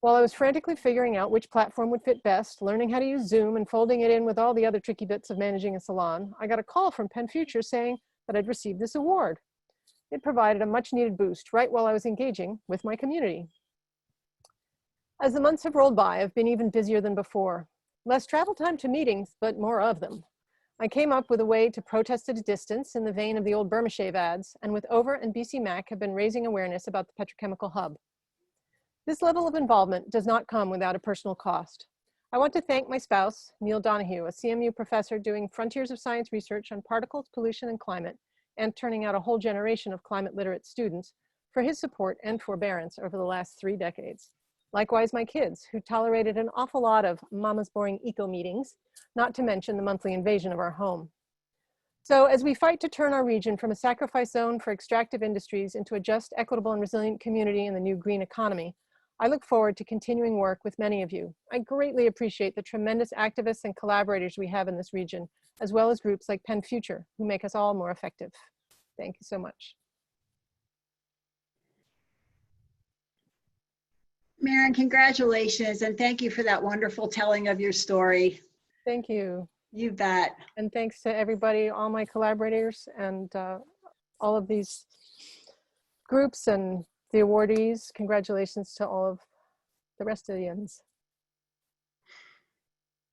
While I was frantically figuring out which platform would fit best, learning how to use Zoom and folding it in with all the other tricky bits of managing a salon, I got a call from PennFuture saying that I'd received this award. It provided a much needed boost right while I was engaging with my community. As the months have rolled by, I've been even busier than before. Less travel time to meetings, but more of them. I came up with a way to protest at a distance in the vein of the old Burma Shave ads, and with Over and BC Mac have been raising awareness about the petrochemical hub. This level of involvement does not come without a personal cost. I want to thank my spouse, Neil Donahue, a CMU professor doing frontiers of science research on particles, pollution, and climate, and turning out a whole generation of climate literate students, for his support and forbearance over the last 3 decades. Likewise, my kids, who tolerated an awful lot of mama's boring eco meetings, not to mention the monthly invasion of our home. So as we fight to turn our region from a sacrifice zone for extractive industries into a just, equitable, and resilient community in the new green economy, I look forward to continuing work with many of you. I greatly appreciate the tremendous activists and collaborators we have in this region, as well as groups like PennFuture, who make us all more effective. Thank you so much. Maren, congratulations, and thank you for that wonderful telling of your story. Thank you. You bet. And thanks to everybody, all my collaborators, and all of these groups and the awardees. Congratulations to all of the rest of the ends.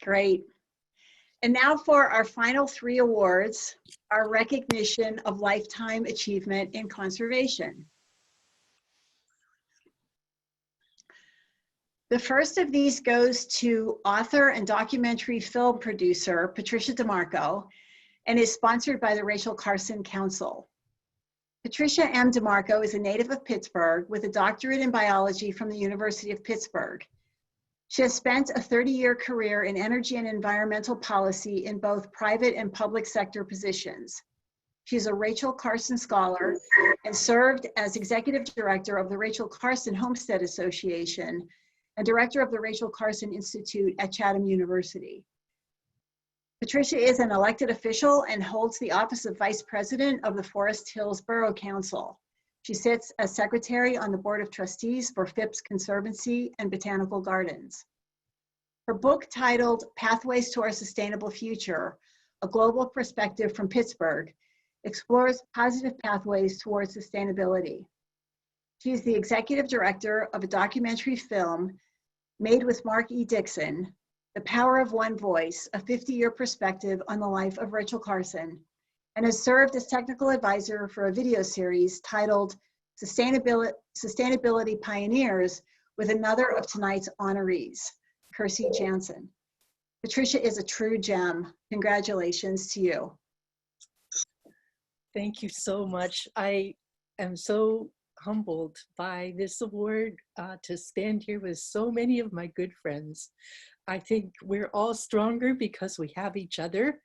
Great. And now for our final 3 awards, our recognition of lifetime achievement in conservation. The first of these goes to author and documentary film producer, Patricia DeMarco, and is sponsored by the Rachel Carson Council. Patricia M. DeMarco is a native of Pittsburgh with a doctorate in biology from the University of Pittsburgh. She has spent a 30-year career in energy and environmental policy in both private and public sector positions. She is a Rachel Carson Scholar and served as Executive Director of the Rachel Carson Homestead Association and Director of the Rachel Carson Institute at Chatham University. Patricia is an elected official and holds the office of Vice President of the Forest Hills Borough Council. She sits as Secretary on the Board of Trustees for Phipps Conservancy and Botanical Gardens. Her book titled Pathways to Our Sustainable Future, A Global Perspective from Pittsburgh, explores positive pathways towards sustainability. She is the Executive Director of a documentary film made with Mark E. Dixon, The Power of One Voice, a 50-year perspective on the life of Rachel Carson, and has served as technical advisor for a video series titled Sustainability Pioneers with another of tonight's honorees, Kirsty Jansen. Patricia is a true gem. Congratulations to you. Thank you so much. I am so humbled by this award to stand here with so many of my good friends. I think we're all stronger because we have each other,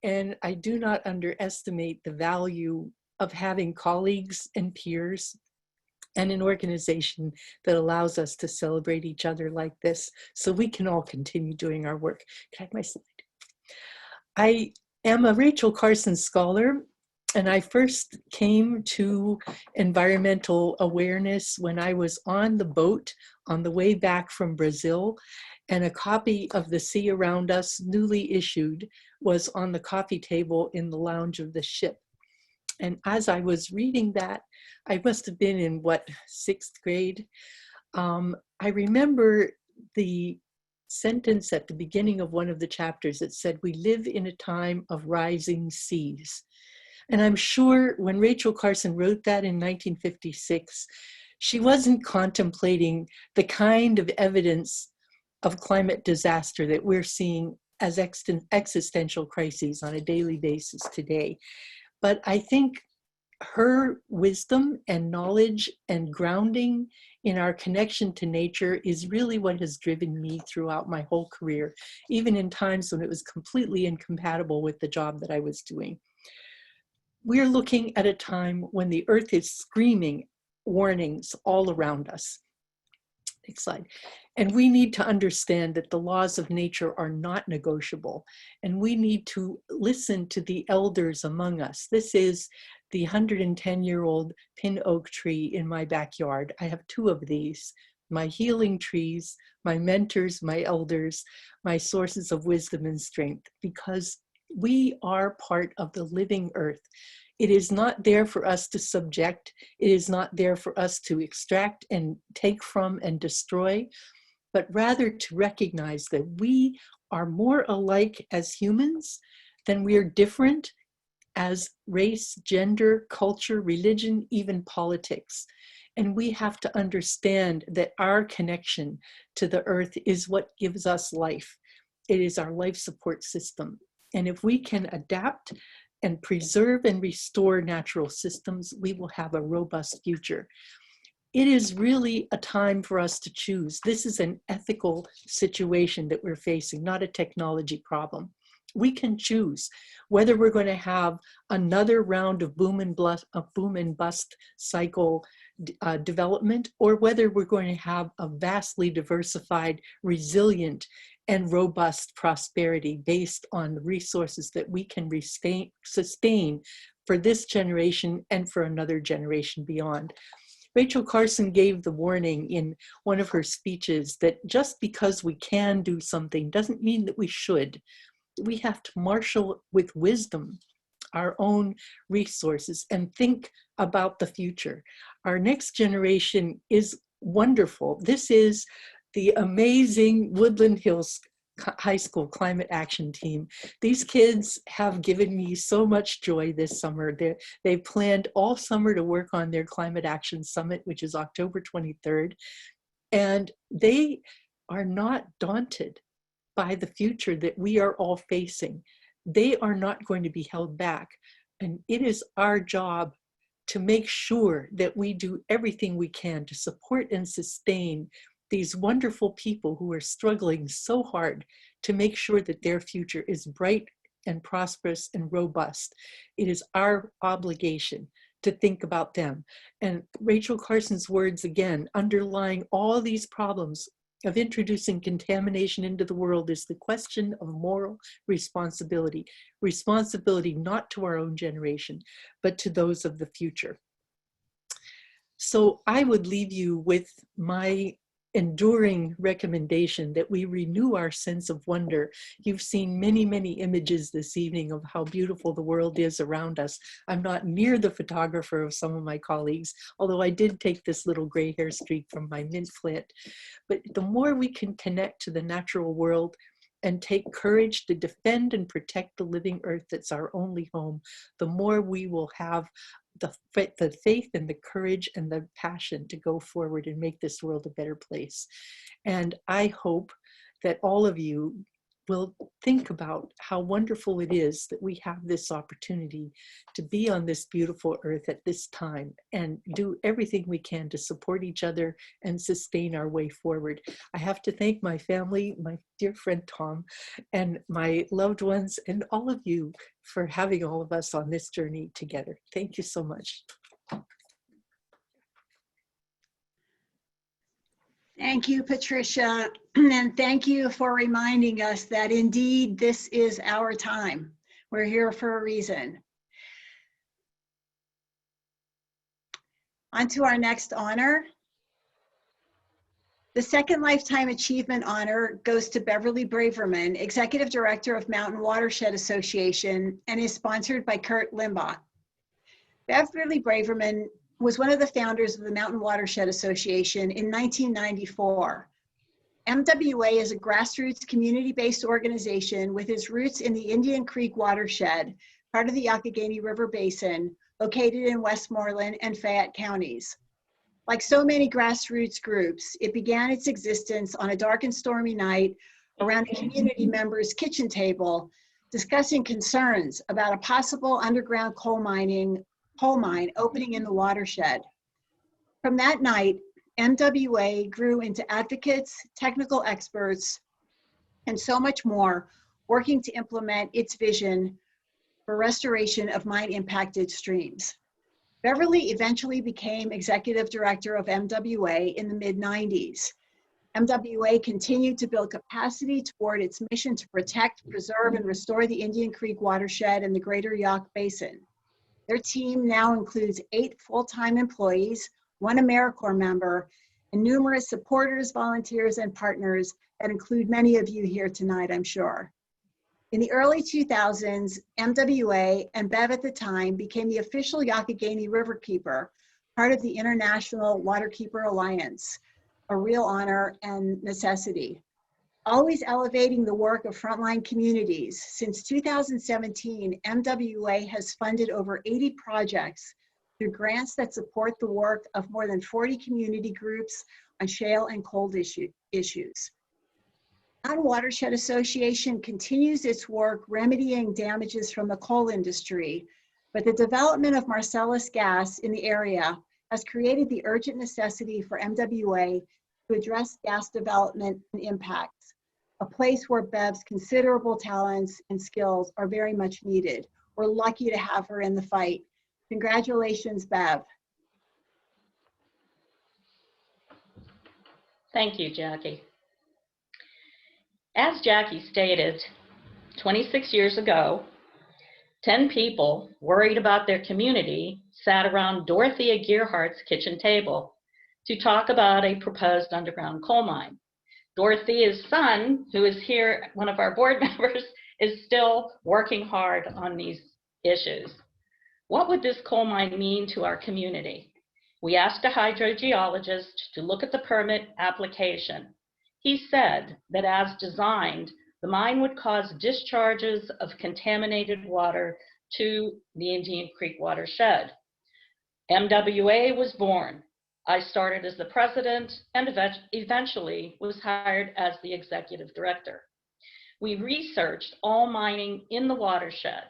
and I do not underestimate the value of having colleagues and peers and an organization that allows us to celebrate each other like this so we can all continue doing our work. Can I have my slide? I am a Rachel Carson Scholar, and I first came to environmental awareness when I was on the boat on the way back from Brazil, and a copy of The Sea Around Us, newly issued, was on the coffee table in the lounge of the ship. And as I was reading that, I must have been in, what, 6th grade? I remember the sentence at the beginning of one of the chapters that said, "We live in a time of rising seas." And I'm sure when Rachel Carson wrote that in 1956, she wasn't contemplating the kind of evidence of climate disaster that we're seeing as existential crises on a daily basis today. But I think her wisdom and knowledge and grounding in our connection to nature is really what has driven me throughout my whole career, even in times when it was completely incompatible with the job that I was doing. We're looking at a time when the earth is screaming warnings all around us. Next slide. And we need to understand that the laws of nature are not negotiable, and we need to listen to the elders among us. This is the 110-year-old pin oak tree in my backyard. I have 2 of these, my healing trees, my mentors, my elders, my sources of wisdom and strength, because we are part of the living earth. It is not there for us to subject. It is not there for us to extract and take from and destroy, but rather to recognize that we are more alike as humans than we are different as race, gender, culture, religion, even politics. And we have to understand that our connection to the earth is what gives us life. It is our life support system. And if we can adapt and preserve and restore natural systems, we will have a robust future. It is really a time for us to choose. This is an ethical situation that we're facing, not a technology problem. We can choose whether we're going to have another round of boom and bust cycle development, or whether we're going to have a vastly diversified, resilient, and robust prosperity based on the resources that we can sustain for this generation and for another generation beyond. Rachel Carson gave the warning in one of her speeches that just because we can do something doesn't mean that we should. We have to marshal with wisdom our own resources and think about the future. Our next generation is wonderful. This is the amazing Woodland Hills High School Climate Action Team. These kids have given me so much joy this summer. They've planned all summer to work on their Climate Action Summit, which is October 23rd. And they are not daunted by the future that we are all facing. They are not going to be held back. And it is our job to make sure that we do everything we can to support and sustain these wonderful people who are struggling so hard to make sure that their future is bright and prosperous and robust. It is our obligation to think about them. And Rachel Carson's words, again, underlying all these problems of introducing contamination into the world, is the question of moral responsibility. Responsibility not to our own generation, but to those of the future. So I would leave you with my enduring recommendation that we renew our sense of wonder. You've seen many, many images this evening of how beautiful the world is around us. I'm not near the photographer of some of my colleagues, although I did take this little gray hair streak from my mint flint. But the more we can connect to the natural world and take courage to defend and protect the living earth that's our only home, the more we will have the faith and the courage and the passion to go forward and make this world a better place. And I hope that all of you will think about how wonderful it is that we have this opportunity to be on this beautiful earth at this time and do everything we can to support each other and sustain our way forward. I have to thank my family, my dear friend Tom, and my loved ones, and all of you for having all of us on this journey together. Thank you so much. Thank you, Patricia, and thank you for reminding us that indeed this is our time. We're here for a reason. On to our next honor. The second Lifetime Achievement Honor goes to Beverly Braverman, Executive Director of Mountain Watershed Association, and is sponsored by Kurt Limbaugh. Beverly Braverman was one of the founders of the Mountain Watershed Association in 1994. MWA is a grassroots community-based organization with its roots in the Indian Creek watershed, part of the Youghiogheny River Basin, located in Westmoreland and Fayette counties. Like so many grassroots groups, it began its existence on a dark and stormy night around a community member's kitchen table, discussing concerns about a possible underground coal mine opening in the watershed. From that night, MWA grew into advocates, technical experts, and so much more, working to implement its vision for restoration of mine-impacted streams. Beverly eventually became executive director of MWA in the mid-90s. MWA continued to build capacity toward its mission to protect, preserve, and restore the Indian Creek watershed and the greater Yawk Basin. Their team now includes 8 full-time employees, 1 AmeriCorps member, and numerous supporters, volunteers, and partners that include many of you here tonight, I'm sure. In the early 2000s, MWA and Bev at the time became the official Youghiogheny Riverkeeper, part of the International Waterkeeper Alliance, a real honor and necessity. Always elevating the work of frontline communities, since 2017, MWA has funded over 80 projects through grants that support the work of more than 40 community groups on shale and coal issues. Non-Watershed Association continues its work remedying damages from the coal industry, but the development of Marcellus gas in the area has created the urgent necessity for MWA to address gas development and impacts, a place where Bev's considerable talents and skills are very much needed. We're lucky to have her in the fight. Congratulations, Bev. Thank you, Jackie. As Jackie stated, 26 years ago, 10 people worried about their community sat around Dorothea Gearhart's kitchen table to talk about a proposed underground coal mine. Dorothea's son, who is here, one of our board members, is still working hard on these issues. What would this coal mine mean to our community? We asked a hydrogeologist to look at the permit application. He said that as designed, the mine would cause discharges of contaminated water to the Indian Creek watershed. MWA was born. I started as the president and eventually was hired as the executive director. We researched all mining in the watershed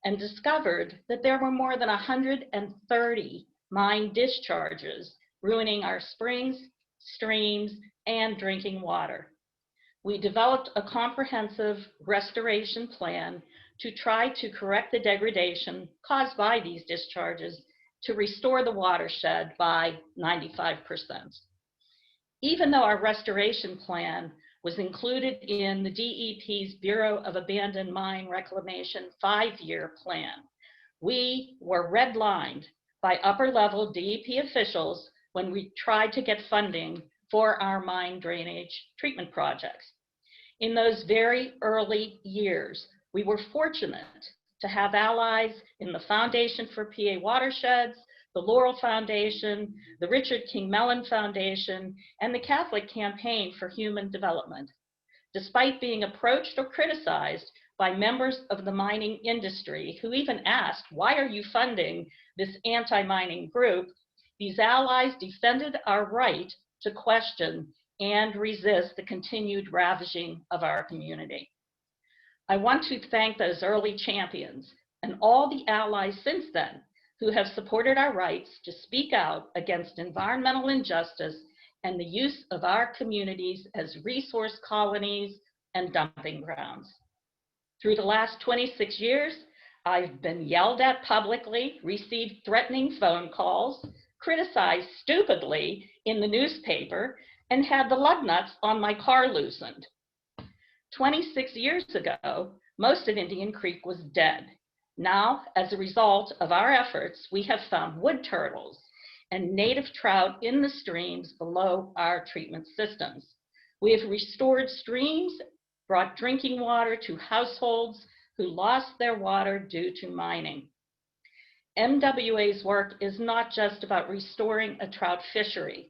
and discovered that there were more than 130 mine discharges ruining our springs, streams, and drinking water. We developed a comprehensive restoration plan to try to correct the degradation caused by these discharges to restore the watershed by 95%. Even though our restoration plan was included in the DEP's Bureau of Abandoned Mine Reclamation 5-year plan, we were redlined by upper-level DEP officials when we tried to get funding for our mine drainage treatment projects. In those very early years, we were fortunate to have allies in the Foundation for PA Watersheds, the Laurel Foundation, the Richard King Mellon Foundation, and the Catholic Campaign for Human Development. Despite being approached or criticized by members of the mining industry who even asked, why are you funding this anti-mining group? These allies defended our right to question and resist the continued ravaging of our community. I want to thank those early champions and all the allies since then who have supported our rights to speak out against environmental injustice and the use of our communities as resource colonies and dumping grounds. Through the last 26 years, I've been yelled at publicly, received threatening phone calls, criticized stupidly in the newspaper, and had the lug nuts on my car loosened. 26 years ago, most of Indian Creek was dead. Now, as a result of our efforts, we have found wood turtles and native trout in the streams below our treatment systems. We have restored streams, brought drinking water to households who lost their water due to mining. MWA's work is not just about restoring a trout fishery,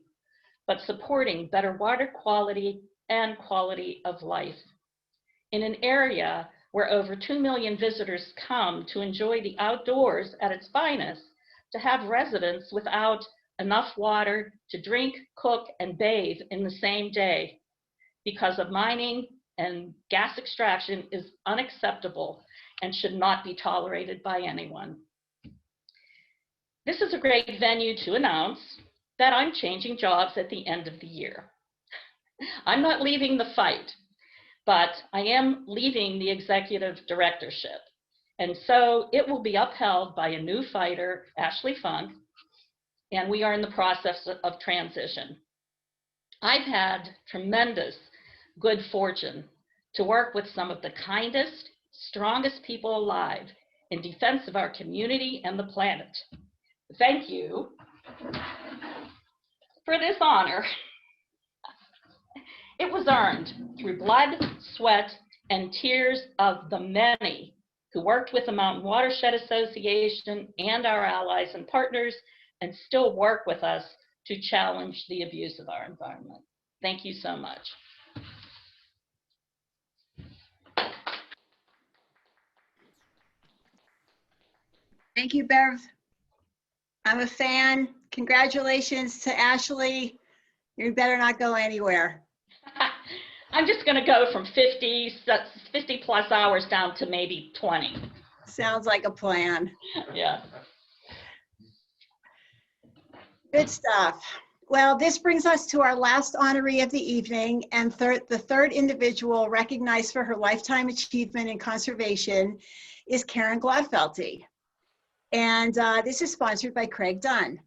but supporting better water quality and quality of life. In an area where over 2 million visitors come to enjoy the outdoors at its finest, to have residents without enough water to drink, cook, and bathe in the same day because of mining and gas extraction is unacceptable and should not be tolerated by anyone. This is a great venue to announce that I'm changing jobs at the end of the year. I'm not leaving the fight, but I am leaving the executive directorship. And so it will be upheld by a new fighter, Ashley Funk, and we are in the process of transition. I've had tremendous good fortune to work with some of the kindest, strongest people alive in defense of our community and the planet. Thank you for this honor. It was earned through blood, sweat, and tears of the many who worked with the Mountain Watershed Association and our allies and partners and still work with us to challenge the abuse of our environment. Thank you so much. Thank you, Bev. I'm a fan. Congratulations to Ashley. You better not go anywhere. I'm just going to go from 50 plus hours down to maybe 20. Sounds like a plan. Yeah. Good stuff. Well, this brings us to our last honoree of the evening, and the third individual recognized for her lifetime achievement in conservation is Karen Gladfelty. And this is sponsored by Craig Dunn.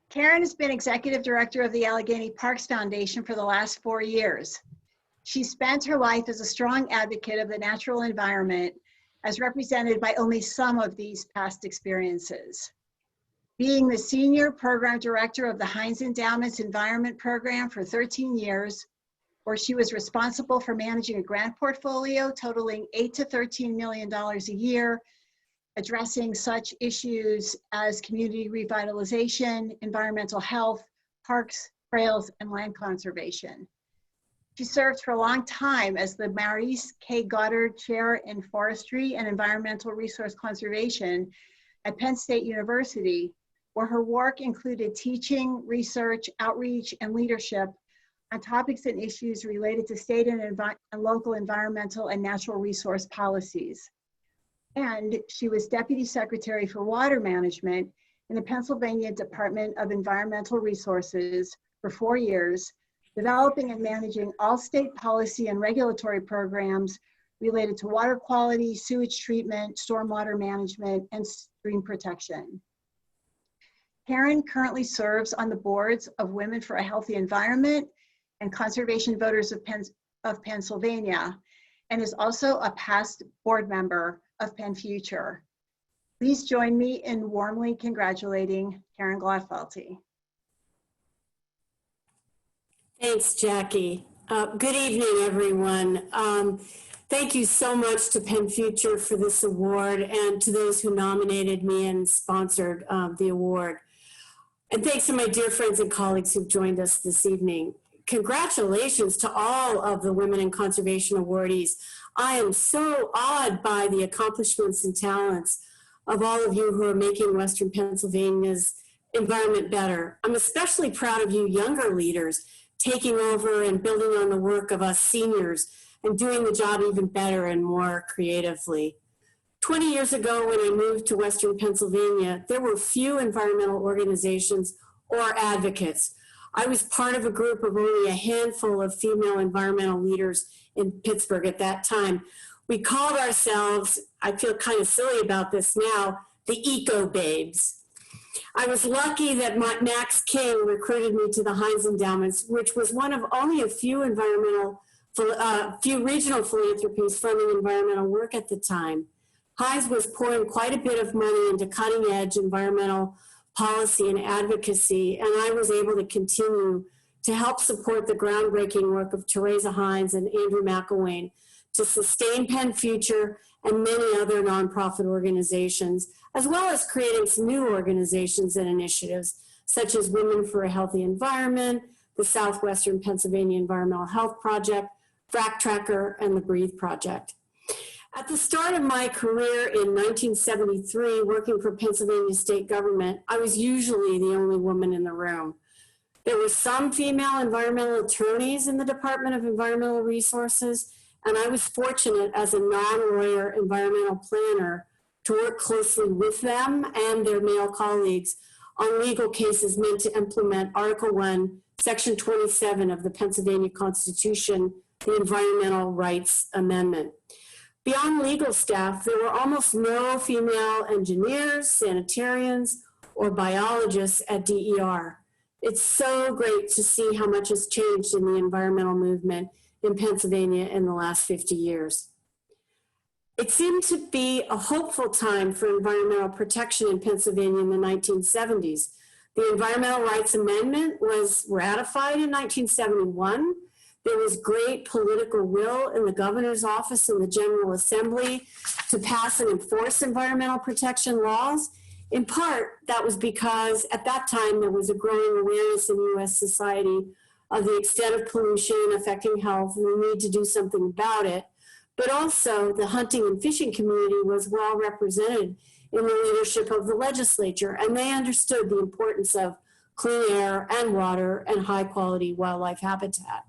Karen has been executive director of the Allegheny Parks Foundation for the last 4 years. She spent her life as a strong advocate of the natural environment, as represented by only some of these past experiences. Being the senior program director of the Heinz Endowment's Environment Program for 13 years, where she was responsible for managing a grant portfolio totaling $8 to $13 million a year, addressing such issues as community revitalization, environmental health, parks, trails, and land conservation. She served for a long time as the Maurice K. Goddard Chair in Forestry and Environmental Resource Conservation at Penn State University, where her work included teaching, research, outreach, and leadership on topics and issues related to state and local environmental and natural resource policies. And she was Deputy Secretary for Water Management in the Pennsylvania Department of Environmental Resources for 4 years, developing and managing all state policy and regulatory programs related to water quality, sewage treatment, stormwater management, and stream protection. Karen currently serves on the boards of Women for a Healthy Environment and Conservation Voters of Pennsylvania, and is also a past board member of PennFuture. Please join me in warmly congratulating Karen Gladfelty. Thanks, Jackie. Good evening, everyone. Thank you so much to PennFuture for this award and to those who nominated me and sponsored the award. And thanks to my dear friends and colleagues who've joined us this evening. Congratulations to all of the Women in Conservation awardees. I am so awed by the accomplishments and talents of all of you who are making Western Pennsylvania's environment better. I'm especially proud of you younger leaders taking over and building on the work of us seniors and doing the job even better and more creatively. 20 years ago, when I moved to Western Pennsylvania, there were few environmental organizations or advocates. I was part of a group of only a handful of female environmental leaders in Pittsburgh at that time. We called ourselves, I feel kind of silly about this now, the Eco Babes. I was lucky that Max King recruited me to the Heinz Endowments, which was one of only a few regional philanthropies funding environmental work at the time. Heinz was pouring quite a bit of money into cutting-edge environmental policy and advocacy, and I was able to continue to help support the groundbreaking work of Teresa Heinz and Andrew McElwain to sustain PennFuture and many other nonprofit organizations, as well as creating some new organizations and initiatives, such as Women for a Healthy Environment, the Southwestern Pennsylvania Environmental Health Project, Frac Tracker, and the Breathe Project. At the start of my career in 1973, working for Pennsylvania state government, I was usually the only woman in the room. There were some female environmental attorneys in the Department of Environmental Resources, and I was fortunate as a non-lawyer environmental planner to work closely with them and their male colleagues on legal cases meant to implement Article 1, Section 27 of the Pennsylvania Constitution, the Environmental Rights Amendment. Beyond legal staff, there were almost no female engineers, sanitarians, or biologists at DER. It's so great to see how much has changed in the environmental movement in Pennsylvania in the last 50 years. It seemed to be a hopeful time for environmental protection in Pennsylvania in the 1970s. The Environmental Rights Amendment was ratified in 1971. There was great political will in the governor's office and the General Assembly to pass and enforce environmental protection laws. In part, that was because at that time there was a growing awareness in U.S. society of the extent of pollution affecting health and the need to do something about it. but also the hunting and fishing community was well represented in the leadership of the legislature, and they understood the importance of clean air and water and high quality wildlife habitat.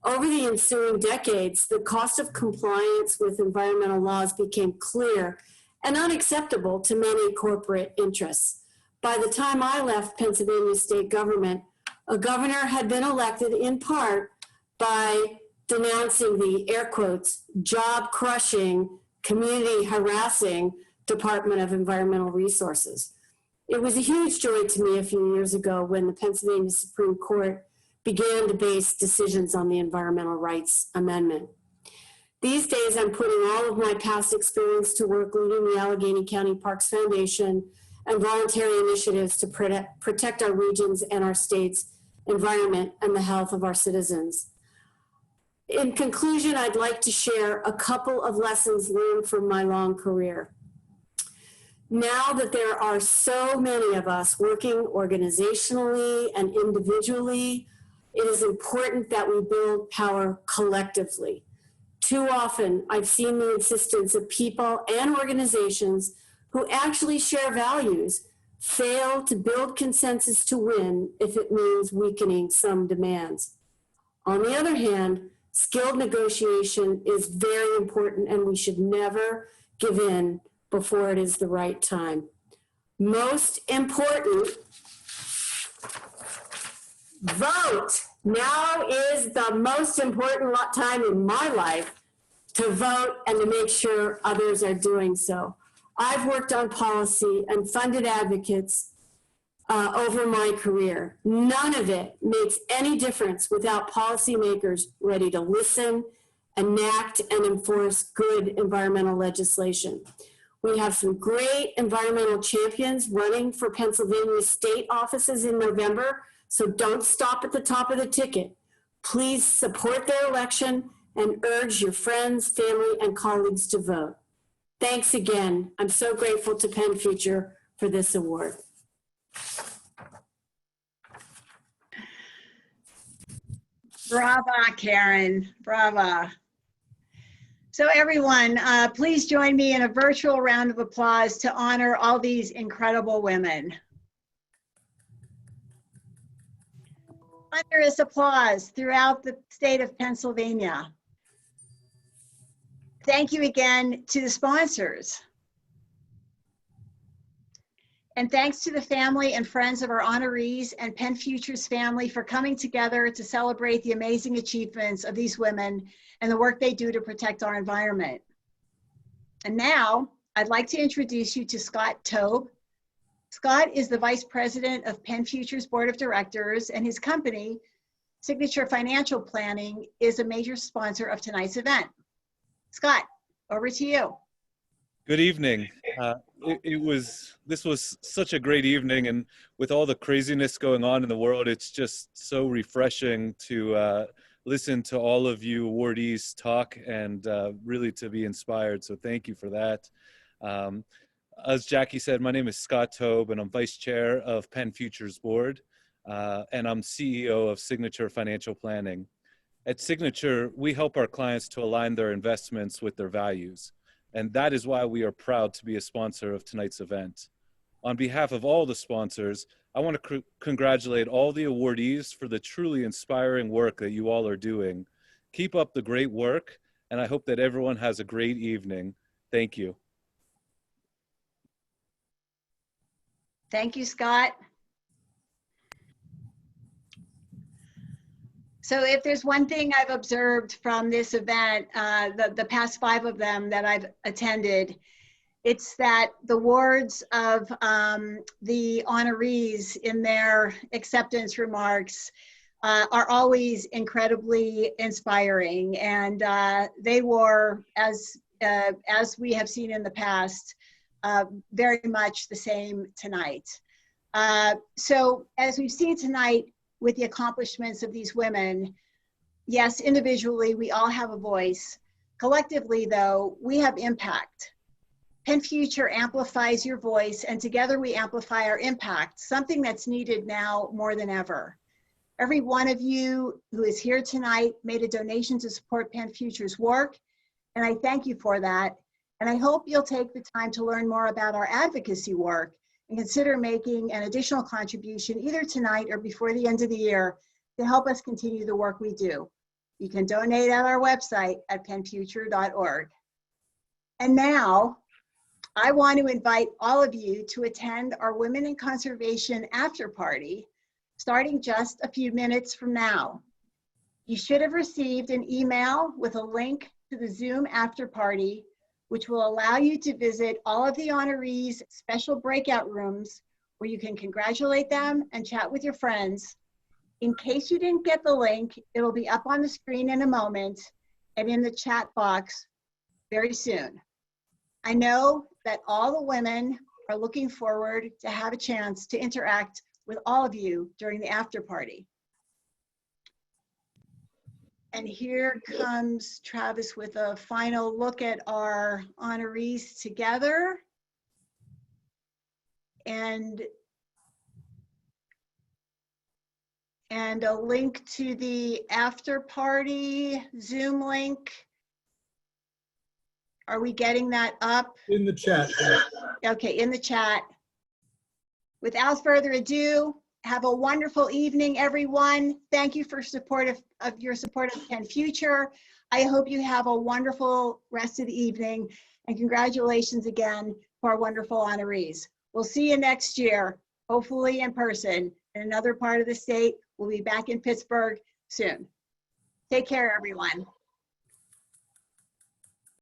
Over the ensuing decades, the cost of compliance with environmental laws became clear and unacceptable to many corporate interests. By the time I left Pennsylvania state government, a governor had been elected in part by denouncing the, air quotes, job-crushing, community-harassing Department of Environmental Resources. It was a huge joy to me a few years ago when the Pennsylvania Supreme Court began to base decisions on the Environmental Rights Amendment. These days, I'm putting all of my past experience to work leading the Allegheny County Parks Foundation and voluntary initiatives to protect our regions and our state's environment and the health of our citizens. In conclusion, I'd like to share a couple of lessons learned from my long career. Now that there are so many of us working organizationally and individually, it is important that we build power collectively. Too often, I've seen the insistence of people and organizations who actually share values fail to build consensus to win if it means weakening some demands. On the other hand, skilled negotiation is very important, and we should never give in before it is the right time. Most important, vote. Now is the most important time in my life to vote and to make sure others are doing so. I've worked on policy and funded advocates over my career. None of it makes any difference without policymakers ready to listen, enact, and enforce good environmental legislation. We have some great environmental champions running for Pennsylvania state offices in November, so don't stop at the top of the ticket. Please support their election and urge your friends, family, and colleagues to vote. Thanks again. I'm so grateful to PennFuture for this award. Brava, Karen, brava. So everyone, please join me in a virtual round of applause to honor all these incredible women. Thunderous applause throughout the state of Pennsylvania. Thank you again to the sponsors. And thanks to the family and friends of our honorees and PennFuture's family for coming together to celebrate the amazing achievements of these women and the work they do to protect our environment. And now I'd like to introduce you to Scott Taube. Scott is the Vice President of PennFuture's Board of Directors, and his company, Signature Financial Planning, is a major sponsor of tonight's event. Scott, over to you. Good evening. This was such a great evening, and with all the craziness going on in the world, it's just so refreshing to listen to all of you awardees talk and really to be inspired. So thank you for that. As Jackie said, my name is Scott Taube, and I'm Vice Chair of PennFuture's board, and I'm CEO of Signature Financial Planning. At Signature, we help our clients to align their investments with their values. And that is why we are proud to be a sponsor of tonight's event. On behalf of all the sponsors, I want to congratulate all the awardees for the truly inspiring work that you all are doing. Keep up the great work, and I hope that everyone has a great evening. Thank you. Thank you, Scott. So if there's one thing I've observed from this event, the past 5 of them that I've attended, it's that the words of the honorees in their acceptance remarks are always incredibly inspiring. And they were, as we have seen in the past, very much the same tonight. So as we've seen tonight, with the accomplishments of these women, yes, individually, we all have a voice. Collectively, though, we have impact. PennFuture amplifies your voice, and together we amplify our impact, something that's needed now more than ever. Every one of you who is here tonight made a donation to support PennFuture's work, And I thank you for that. And I hope you'll take the time to learn more about our advocacy work and consider making an additional contribution either tonight or before the end of the year to help us continue the work we do. You can donate at our website at PennFuture.org. And now, I want to invite all of you to attend our Women in Conservation after party, starting just a few minutes from now. You should have received an email with a link to the Zoom after party, which will allow you to visit all of the honorees' special breakout rooms where you can congratulate them and chat with your friends. In case you didn't get the link, it'll be up on the screen in a moment and in the chat box very soon. I know that all the women are looking forward to have a chance to interact with all of you during the after party. And here comes Travis with a final look at our honorees together. And a link to the after party Zoom link. Are we getting that up? In the chat. Okay, in the chat. Without further ado, have a wonderful evening, everyone. Thank you for your support of PennFuture. I hope you have a wonderful rest of the evening, and congratulations again to our wonderful honorees. We'll see you next year, hopefully in person in another part of the state. We'll be back in Pittsburgh soon. Take care, everyone.